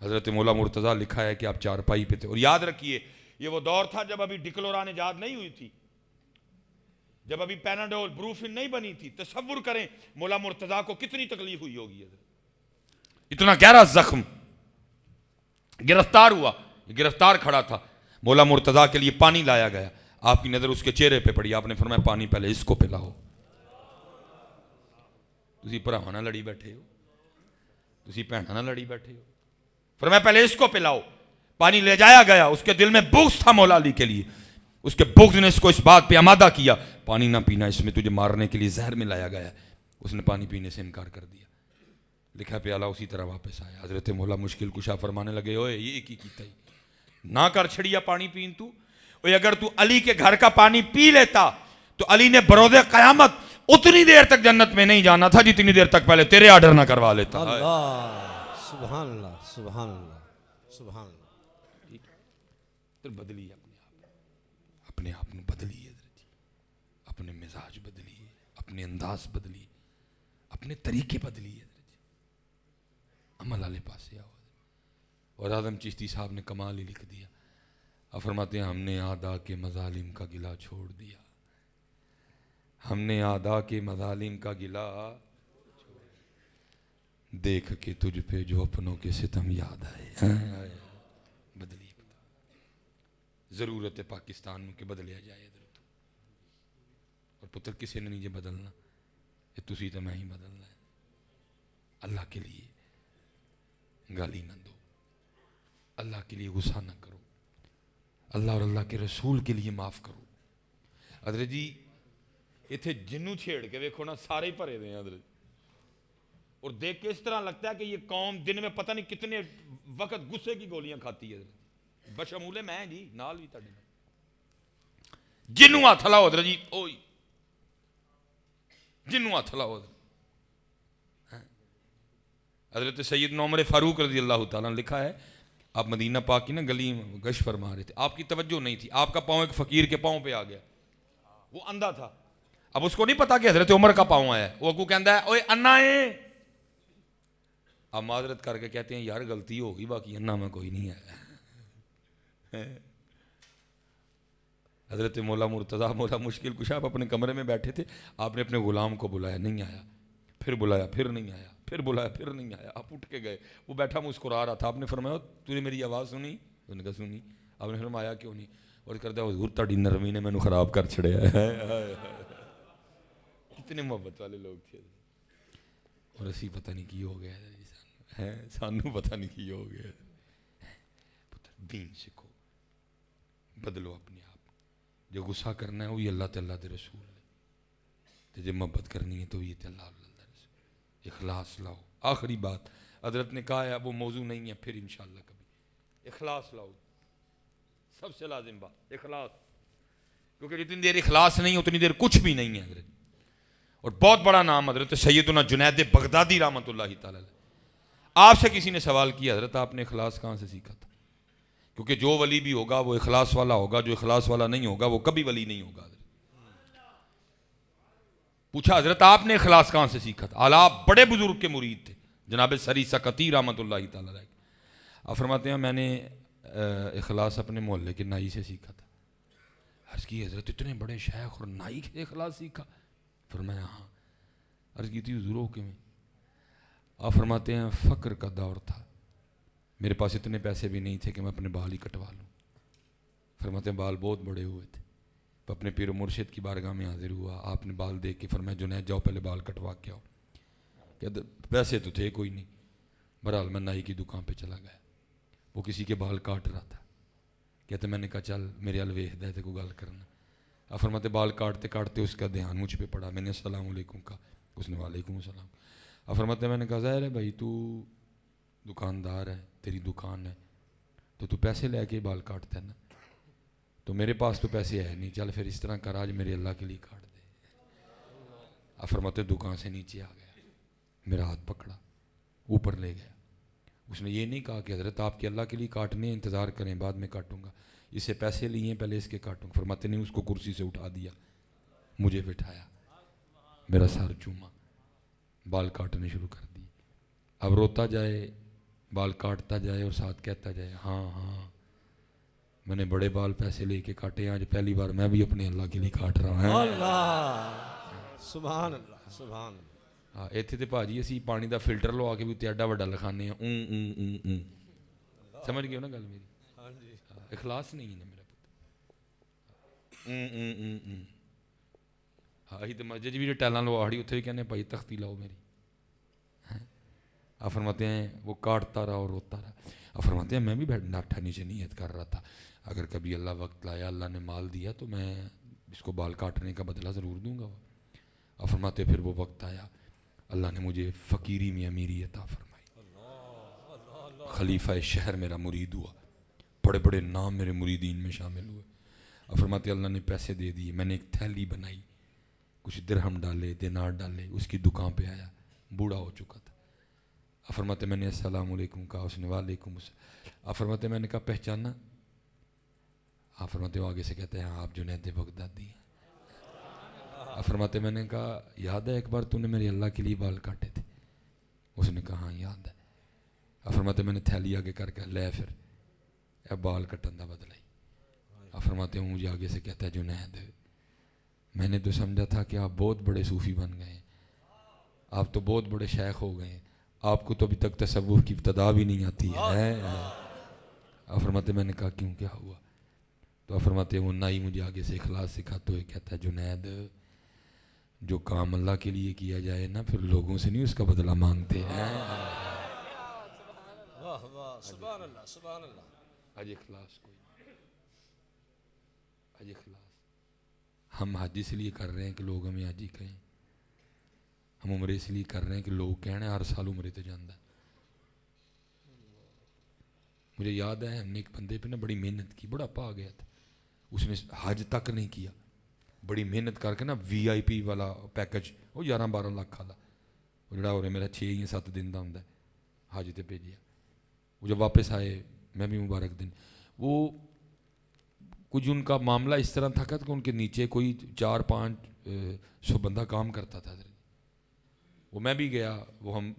حضرت مولا مرتضیٰ لکھا ہے کہ آپ چارپائی پہ تھے اور یاد رکھیے یہ وہ دور تھا جب ابھی ڈکلوران ایجاد نہیں ہوئی تھی جب ابھی پیناڈول بروفن نہیں بنی تھی تصور کریں مولا مرتضیٰ کو کتنی تکلیف ہوئی ہوگی اتنا گہرا زخم گرفتار ہوا گرفتار کھڑا تھا مولا مرتضیٰ کے لیے پانی لایا گیا آپ کی نظر اس کے چہرے پہ پڑی, آپ نے فرمایا پانی پہلے اس کو پلاؤ. تسی بھراواں نال لڑی بیٹھے ہو, تسی بھیناں نال لڑی بیٹھے ہو. فرمایا پہلے اس کو پلاؤ. پانی لے جایا گیا, اس کے دل میں بغض تھا مولا علی کے لیے, اس کے بغض نے اس کو اس بات پہ آمادہ کیا, پانی نہ پینا, اس میں تجھے مارنے کے لیے زہر ملایا گیا. اس نے پانی پینے سے انکار کر دیا. لکھا پیالہ اسی طرح واپس آیا. حضرت مولا مشکل کشا فرمانے لگے, اوے یہ کی کیتا ہی نہ کر چھڑیا پانی پین تو, اگر تو علی کے گھر کا پانی پی لیتا تو علی نے بروز قیامت اتنی دیر تک جنت میں نہیں جانا تھا جتنی دیر تک پہلے تیرے آرڈر نہ کروا لیتا. اللہ سبحان اللہ سبحان اللہ سبحان اللہ. تو بدلی اپنے آپ نے بدلی ہے, اپنے مزاج بدلی ہے, اپنے انداز بدلی, اپنے طریقے بدلی ہے. عمل والے پاسے آؤ. اور آدم چشتی صاحب نے کمال ہی لکھ دیا. آپ فرماتے ہیں ہم نے آدھا کے مظالم کا گلہ چھوڑ دیا, ہم نے آدھا کے مظالم کا گلہ دیکھ کے تجھ پہ جو اپنوں کے ستم یاد آئے. بدلی ضرورت ہے پاکستان میں کہ بدلیا جائے. اور پتر کسی نے نہیں جے بدلنا, یہ تسی تو میں ہی بدلنا ہے. اللہ کے لیے گالی نہ دو, اللہ کے لیے غصہ نہ کرو, اللہ اور اللہ کے رسول کے لیے معاف کرو. حضرت جی اتنے جنوں چھیڑ کے دیکھو نا, سارے ہی بھرے ہوئے ہیں حضرت, اور دیکھ کے اس طرح لگتا ہے کہ یہ قوم دن میں پتہ نہیں کتنے وقت غصے کی گولیاں کھاتی ہے. بشمولے میں جی نال بھی تڑے جنوں ہاتھ لاؤ حضرت جی, اوئی جنوں ہاتھ لاؤ حضرت. حضرت سیدنا عمر فاروق رضی اللہ تعالیٰ نے لکھا ہے, آپ مدینہ پاک کی نا گلی میں گشت فرما رہے تھے, آپ کی توجہ نہیں تھی, آپ کا پاؤں ایک فقیر کے پاؤں پہ آ گیا, وہ اندھا تھا. اب اس کو نہیں پتا کہ حضرت عمر کا پاؤں آیا ہے, وہ کو کہندا ہے اوے انا ہے. اب معذرت کر کے کہتے ہیں یار غلطی ہوگی, باقی انا میں کوئی نہیں آیا. حضرت مولا مرتضیٰ مولا مشکل کشا آپ اپنے کمرے میں بیٹھے تھے, آپ نے اپنے غلام کو بلایا, نہیں آیا. پھر بلایا, پھر نہیں آیا, پھر بلایا, پھر نہیں آیا. آپ اٹھ کے گئے, وہ بیٹھا مسکرا رہا تھا. آپ نے فرمایا تو نے میری آواز سنی؟ انہوں نے کہا سنی. آپ نے فرمایا کیوں نہیں؟ اور کرتا حضور تہاڈی نرمی نے مینوں خراب کر چھڑیا ہے. کتنے محبت والے لوگ تھے. اور اسی پتہ نہیں کی ہو گیا ہے, سانوں پتہ نہیں کی ہو گیا. دین سکھو, بدلو اپنے آپ. جو غصہ کرنا ہے وہی اللہ تعالیٰ دے رسول ہے, تو جو محبت کرنی ہے تو یہ اللہ اللہ رسول. اخلاص لاؤ. آخری بات حضرت نے کہا ہے, اب وہ موضوع نہیں ہے, پھر انشاءاللہ کبھی. اخلاص لاؤ, سب سے لازم بات اخلاص, کیونکہ جتنی دیر اخلاص نہیں اتنی دیر کچھ بھی نہیں ہے حضرت. اور بہت بڑا نام حضرت سیدنا جنید بغدادی رحمۃ اللہ تعالی. آپ سے کسی نے سوال کیا حضرت آپ نے اخلاص کہاں سے سیکھا تھا؟ کیونکہ جو ولی بھی ہوگا وہ اخلاص والا ہوگا, جو اخلاص والا نہیں ہوگا وہ کبھی ولی نہیں ہوگا. پوچھا حضرت آپ نے اخلاص کہاں سے سیکھا تھا؟ آپ بڑے بزرگ کے مرید تھے, جناب سری سکتی رحمۃ اللہ تعالی علیہ. آپ فرماتے ہیں میں نے اخلاص اپنے محلے کے نائی سے سیکھا تھا. عرض کی حضرت اتنے بڑے شیخ اور نائی سے اخلاص سیکھا؟ فرمایا ہاں. عرض کی تھی حضور ہو کے میں؟ آپ فرماتے ہیں فقر کا دور تھا, میرے پاس اتنے پیسے بھی نہیں تھے کہ میں اپنے بال ہی کٹوا لوں. فرماتے ہیں بال بہت بڑے ہوئے تھے, تو اپنے پیر و مرشد کی بارگاہ میں حاضر ہوا. آپ نے بال دیکھ کے فرمایا جنید جاؤ پہلے بال کٹوا کے آؤ. کہ پیسے تو تھے کوئی نہیں. بہرحال میں نائی کی دکان پہ چلا گیا, وہ کسی کے بال کاٹ رہا تھا. کہتے میں نے کہا چل میرے ال ویکھ دے تے کوئی گل کرنا. آپ فرماتے بال کاٹتے کاٹتے اس کا دھیان مجھ پہ پڑا, میں نے السلام علیکم کہا, اس نے وعلیکم السلام. آپ فرماتے میں نے کہا ظاہر ہے بھائی تو دکاندار ہے, تیری دکان ہے, تو پیسے لے کے بال کاٹتا ہے نا, تو میرے پاس تو پیسے ہے نہیں, چل پھر اس طرح کر آج میرے اللہ کے لیے کاٹ دے. آپ فرماتے دکان سے نیچے آ گیا, میرا ہاتھ پکڑا, اوپر لے گیا. اس نے یہ نہیں کہا کہ حضرت آپ کے اللہ کے لیے کاٹنے, انتظار کریں بعد میں کاٹوں گا, اس سے پیسے لیے پہلے اس کے کاٹوں. فرماتے نہیں, اس کو کرسی سے اٹھا دیا, مجھے بٹھایا, میرا سر چوما, بال کاٹنے شروع کر دی. اب روتا جائے, بال کاٹتا جائے اور ساتھ کہتا جائے ہاں ہاں میں نے بڑے بال پیسے لے کے کاٹے, آج پہلی بار میں بھی اپنے اللہ کے لیے کاٹ رہا ہوں. اللہ سبحان اللہ سبحان اللہ. ہاں اتنے تو بھاجی اسی پانی دا فلٹر لوا کے بھی اتنے ایڈا وڈا لکھانے ہیں. سمجھ گئے ہو نا گل میری؟ اخلاص نہیں ہے نا میرا ہاں ہی تو مسجد بھی جو ٹیلاں لواڑی اتنے بھی کہنے بھائی تختی لاؤ میری. آپ فرماتے ہیں وہ کاٹتا رہا اور روتا رہا. آپ فرماتے ہیں میں بھی ناٹھا نیچے نیت کر رہا تھا اگر کبھی اللہ وقت لایا اللہ نے مال دیا تو میں اس کو بال کاٹنے کا بدلہ ضرور دوں گا. آپ فرماتے پھر وہ وقت آیا اللہ نے مجھے فقیری میں امیری عطا فرمائی, خلیفہ شہر میرا مرید ہوا, بڑے بڑے نام میرے مریدین میں شامل ہوئے. آپ فرماتے اللہ نے پیسے دے دیے, میں نے ایک تھیلی بنائی, کچھ درہم ڈالے دینار ڈالے, اس کی دکان پہ آیا, بوڑھا ہو چکا تھا. آپ فرماتے میں نے السلام علیکم کہا, اس نے وعلیکم السلام. آپ فرماتے میں نے کہا پہچانا؟ آپ فرماتے وہ آگے سے کہتے ہیں آپ جنید بغدادی ہیں. آپ فرماتے میں نے کہا یاد ہے ایک بار تو نے میرے اللہ کے لیے بال کاٹے تھے؟ اس نے کہا ہاں یاد ہے. آپ فرماتے میں نے تھیلی آگے کر کے لے پھر اے بال کٹن دا بدلا ہی. آپ فرماتے ہوں مجھے آگے سے کہتا ہے جنید میں نے تو سمجھا تھا کہ آپ بہت بڑے صوفی بن گئے ہیں, آپ تو بہت بڑے شیخ ہو گئے ہیں, آپ کو تو ابھی تک تصوف کی ابتدا بھی نہیں آتی ہے. آپ فرماتے میں نے کہا کیوں کیا ہوا؟ تو آپ فرماتے وہ نائی مجھے آگے سے اخلاص سکھاتے ہوئے کہتا ہے جنید جو کام اللہ کے لیے کیا جائے نا پھر لوگوں سے نہیں اس کا بدلہ مانگتے ہیں. واہ واہ سبحان اللہ سبحان اللہ. آج اخلاص کوئی آج اخلاص ہم حج اس لیے کر رہے ہیں کہ لوگ ہمیں حجی کہیں, ہم عمرے اس لیے کر رہے ہیں کہ لوگ کہنے ہر سال عمرے تے جاندہ ہے. مجھے یاد ہے ہم نے ایک بندے پہ نا بڑی محنت کی, بڑا پا گیا تھا, اس نے حج تک نہیں کیا, بڑی محنت کر کے نا وی آئی پی والا پیکج وہ 11-12 لاکھ والا وہ جڑا ہو رہا میرا 6 یا 7 دن کا ہوندا ہے حج تے بھیجیا. وہ جب واپس آئے میں بھی مبارک دن, وہ کچھ ان کا معاملہ اس طرح تھا کہ ان کے نیچے کوئی 400-500 بندہ کام کرتا تھا. وہ میں بھی گیا, وہ ہم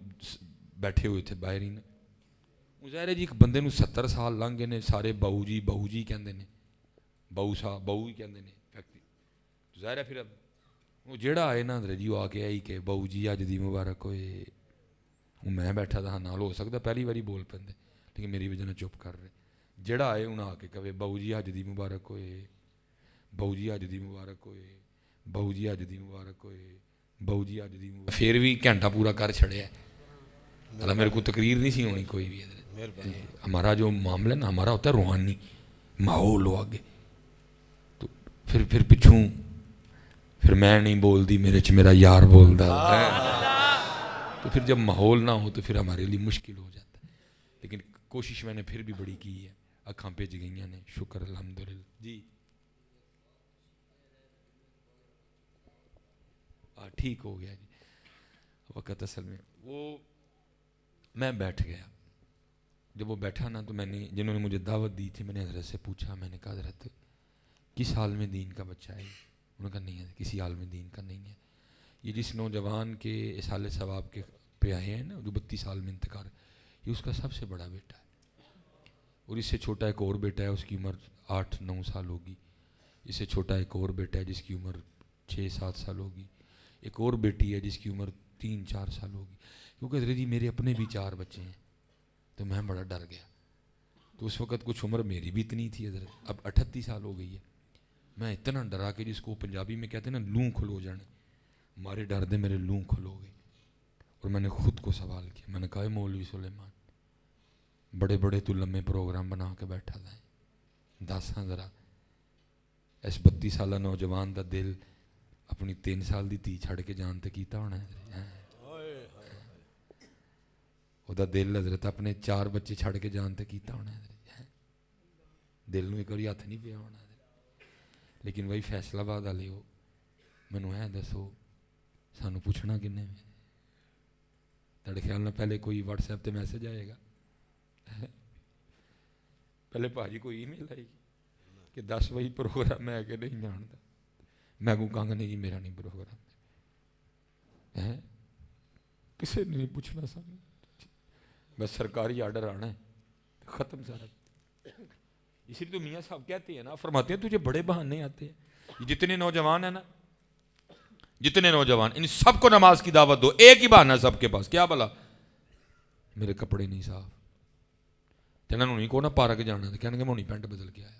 بیٹھے ہوئے تھے باہر ہی نا, ظاہر ہے جی ایک بندے نو 70 سال لنਘ گئے نے, سارے بہو جی کہندے نے, بہو صاحب بہو ہی کہندے نے فیکٹری. ظاہر ہے پھر اب وہ جیڑا آئے نا جی وہ آ کے آئی کہ بہو جی اج دی مبارک ہوئے. میں بیٹھا تھا نال, ہو سکتا پہلی باری بول پیندے لیکن میری وجہ نہ چپ کر رہے. جیڑا آئے انہیں آ کے کہے بہو جی اج دی مبارک ہوئے, بہو جی اج دی مبارک ہوئے, بہو جی اج دی مبارک ہوئے, بہو جی اج دی مبارک. پھر بھی گھنٹہ پورا کر چھڑیا. اللہ میرے کو تقریر نہیں سی ہونی کوئی بھی. ہمارا جو معاملہ نا ہمارا ہوتا ہے روحانی ماحول ہو آگے, تو پھر پچھوں پھر میں نہیں بول دی میرے چ میرا یار بولدا ہے, تو پھر جب ماحول نہ ہو تو پھر ہمارے لیے مشکل ہو جاتا ہے. لیکن کوشش میں نے پھر بھی بڑی کی ہے, اکھاں بھج گئیاں نے, شکر الحمدللہ. جی ٹھیک ہو گیا جی وقت. اصل میں وہ میں بیٹھ گیا, جب وہ بیٹھا نا تو میں نے جنہوں نے مجھے دعوت دی تھی میں نے حضرت سے پوچھا, میں نے کہا حضرت کس حال میں دین کا بچہ ہے؟ انہوں نے کہا نہیں ہے کسی حال میں دین کا نہیں ہے. یہ جس نوجوان کے اصال ثواب کے پہ آئے ہیں نا جو 32 سال میں انتقال, یہ اس کا سب سے بڑا بیٹا ہے, اور اس سے چھوٹا ایک اور بیٹا ہے اس کی عمر 8-9 سال ہوگی, اس سے چھوٹا ایک اور بیٹا ہے جس کی عمر 6-7 سال ہوگی, ایک اور بیٹی ہے جس کی عمر 3-4 سال ہوگی. کیونکہ حضرت جی میرے اپنے بھی 4 بچے ہیں, تو میں بڑا ڈر گیا. تو اس وقت کچھ عمر میری بھی اتنی تھی حضرت, اب 38 سال ہو گئی ہے. میں اتنا ڈرا کہ جس کو پنجابی میں کہتے ہیں نا لوں کھلو جانے, ہمارے ڈر دے میرے لوں کھلو گئے. اور میں نے خود کو سوال کیا, میں نے کہا مولوی سلیمان بڑے بڑے تو لمبے پروگرام بنا کے بیٹھا تھا, دساں ذرا اس 32 سالہ نوجوان دا دل اپنی 3 سال دی تھی چھڑ کے جان تے کیتا ہونا ہے. وہ دا دل حضرت اپنے 4 بچے چھڑ کے جان تے کیتا ہونا ہے. دل نو ایک باری ہاتھ نہیں پیا ہونا. لیکن وہی فیصلہ آباد والے ہو مینوں ہے دسو سانو پوچھنا کنے میں؟ تیرے خیال میں پہلے کوئی واٹس ایپ تے میسج آئے گا, پہلے بھاجی کوئی ای میل آئے گی کہ 10 وہی پروگرام ہے کہ نہیں جانتا. میں کو کہاں نہیں جی میرا نہیں پروگرام ہے, کسی نے نہیں پوچھنا سانو, بس سرکاری آرڈر آنا ہے ختم سارا. اسی لیے تو میاں صاحب کہتے ہیں نا, فرماتے ہیں تجھے بڑے بہانے آتے ہیں. جتنے نوجوان ہیں نا, جتنے نوجوان ان سب کو نماز کی دعوت دو, ایک ہی بہانہ سب کے پاس, کیا بلا میرے کپڑے نہیں صاف, انہوں نے کو نہ پارک جانا, کہنے گے میں نہیں پینٹ بدل کے آیا.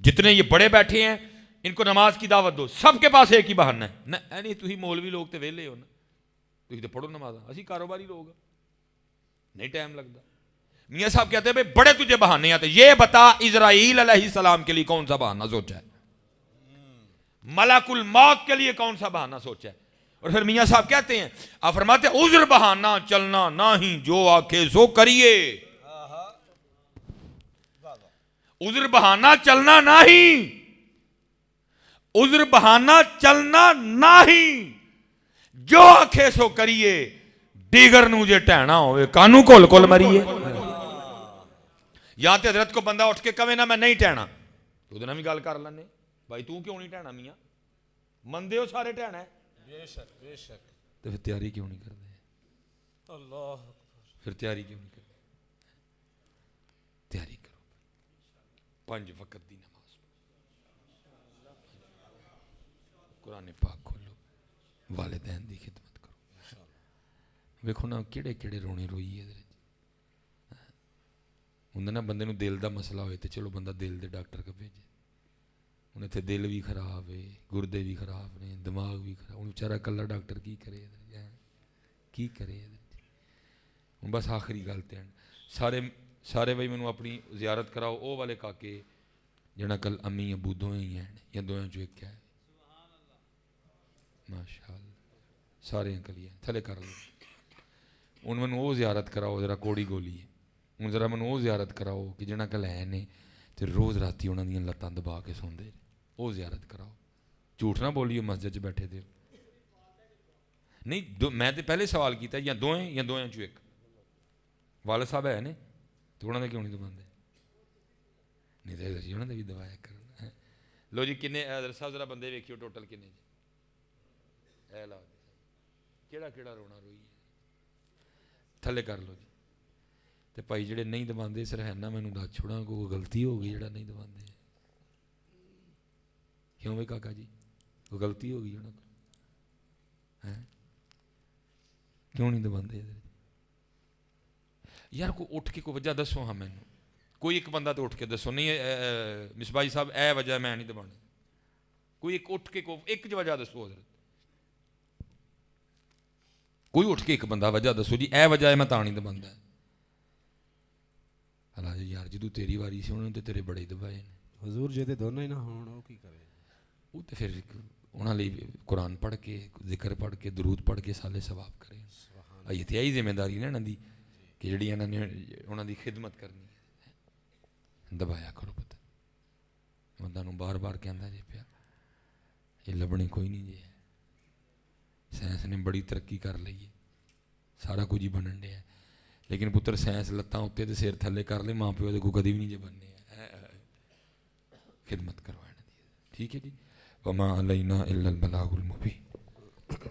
جتنے یہ بڑے بیٹھے ہیں ان کو نماز کی دعوت دو, سب کے پاس ایک ہی بہانہ ہے, نہیں تھی مولوی لوگ تو ویلے ہو نا, تھی تو پڑھو نماز, اسی کاروباری لوگ نہیں ٹائم لگتا. میاں صاحب کہتے ہیں بھائی بڑے تجھے بہانے آتے, یہ بتا اسرائیل علیہ السلام کے لیے کون سا بہانہ سوچا ہے, ملک الموت کے لیے کون سا بہانہ سوچا ہے. اور پھر میاں صاحب کہتے ہیں, آپ فرماتے ہیں عذر بہانہ چلنا نہیں جو آکھے سو کریے, عذر بہانہ چلنا نہیں, عذر بہانہ چلنا نہیں جو آکھے سو کریے, دیگر نو جے ٹہنا ہوئے کانو کول کول مریے. یا تے حضرت کو بندہ اٹھ کے کہے نا میں نہیں ٹہنا, تو ادھر بھی گل کر لینے بھائی تو کیوں نہیں ٹہنا میاں, مندے ہو سارے ٹہنا ہے, بے شک بے شک, تو پھر تیاری کیوں نہیں کرتے, اللہ پھر تیاری کیوں نہیں کرتے, تیاری کرو, 5 وقت دی نماز, قرآن پاک کھولو, والدین دی خدمت کرو. ویکھو نا کیڑے کیڑے رونے روئی ہے ہوں نا, بندے نو دل دا مسئلہ ہوئے تو چلو بندہ دل دے ڈاکٹر کو بھیجے, انہیں تے دل بھی خراب ہے, گردے بھی خراب نے, دماغ بھی خراب, انہیں بیچارہ کلا ڈاکٹر کی کرے, کی کرے. ہوں بس آخری گل تے سارے بھائی مینوں اپنی زیارت کراؤ, او والے کاکے جنا کل امی ابو دوئیں ہی ہیں یا دوئیں جو ایک ہے, ماشاء اللہ سارے کلی ہیں, تھلے کر لو, ان میں وہ زیارت کراؤ ذرا کوڑی گولی ہے, ان ذرا میں وہ زیارت کراؤ کہ جنہ کل ہے نے تے روز راتی انہوں دیا لتاں دبا کے سوندے, وہ زیارت کراؤ. جھوٹ نہ بولیے مسجد بیٹھے دے نہیں, میں تو پہلے سوال کیتا یا دوئیں چو ایک, والد صاحب ہے نے تو انہوں نے کیوں نہیں دباندے, نہیں تو جی انہوں نے بھی دبایا کرنا. لو جی کنے حضرت صاحب ذرا بندے ویکھیو ٹوٹل کنے جی, اے لا کیڑا کیڑا رونا روئی ہے, تھلے کر لو جی. تے بھائی جڑے نہیں دباندے سرحنا مینوں دس چھوڑا, کوئی غلطی ہو گئی جڑا نہیں دباندے, کیوں بھائی کاکا جی کوئی غلطی ہو گئی انہوں کو, کیوں نہیں دباندے یار, کوئی اٹھ کے کوئی وجہ دسو ہاں مینوں, کوئی ایک بندہ تو اٹھ کے دسو, نہیں مصباح صاحب اے وجہ میں نہیں دبانا, کوئی ایک اٹھ کے ایک وجہ دسو حضرت, کوئی اٹھ کے ایک بندہ وجہ دسو جی اے وجہ ہے میں تاں نہیں دباندا. اللہ جی یار جدوں تیری واری سی انہوں نے تیرے بڑے دبائے نے, حضور جے تے دونوں ہی نہ ہون او کی کرے, وہ تو پھر انہاں لئی قرآن پڑھ کے ذکر پڑھ کے درود پڑھ کے سالے ثواب کرے. یہ تے یہی ذمہ داری نا انہاں دی کہ جڑی انہاں نے انہاں دی خدمت کرنی ہے. دبایا کرو پتہ, بندہ نوں بار بار کہندا جی پیا یہ لبنے کوئی نہیں جی, سائنس نے بڑی ترقی کر لی ہے, سارا کچھ ہی بنن ڈیا ہے, لیکن پتر سائنس لتاں اتنے تو سیر تھلے کر لے, ماں پیو دے کو کدی بھی نہیں جے بننے ہیں. خدمت کروانا دی, ٹھیک ہے جی. وما علینا الا البلاغ المبین.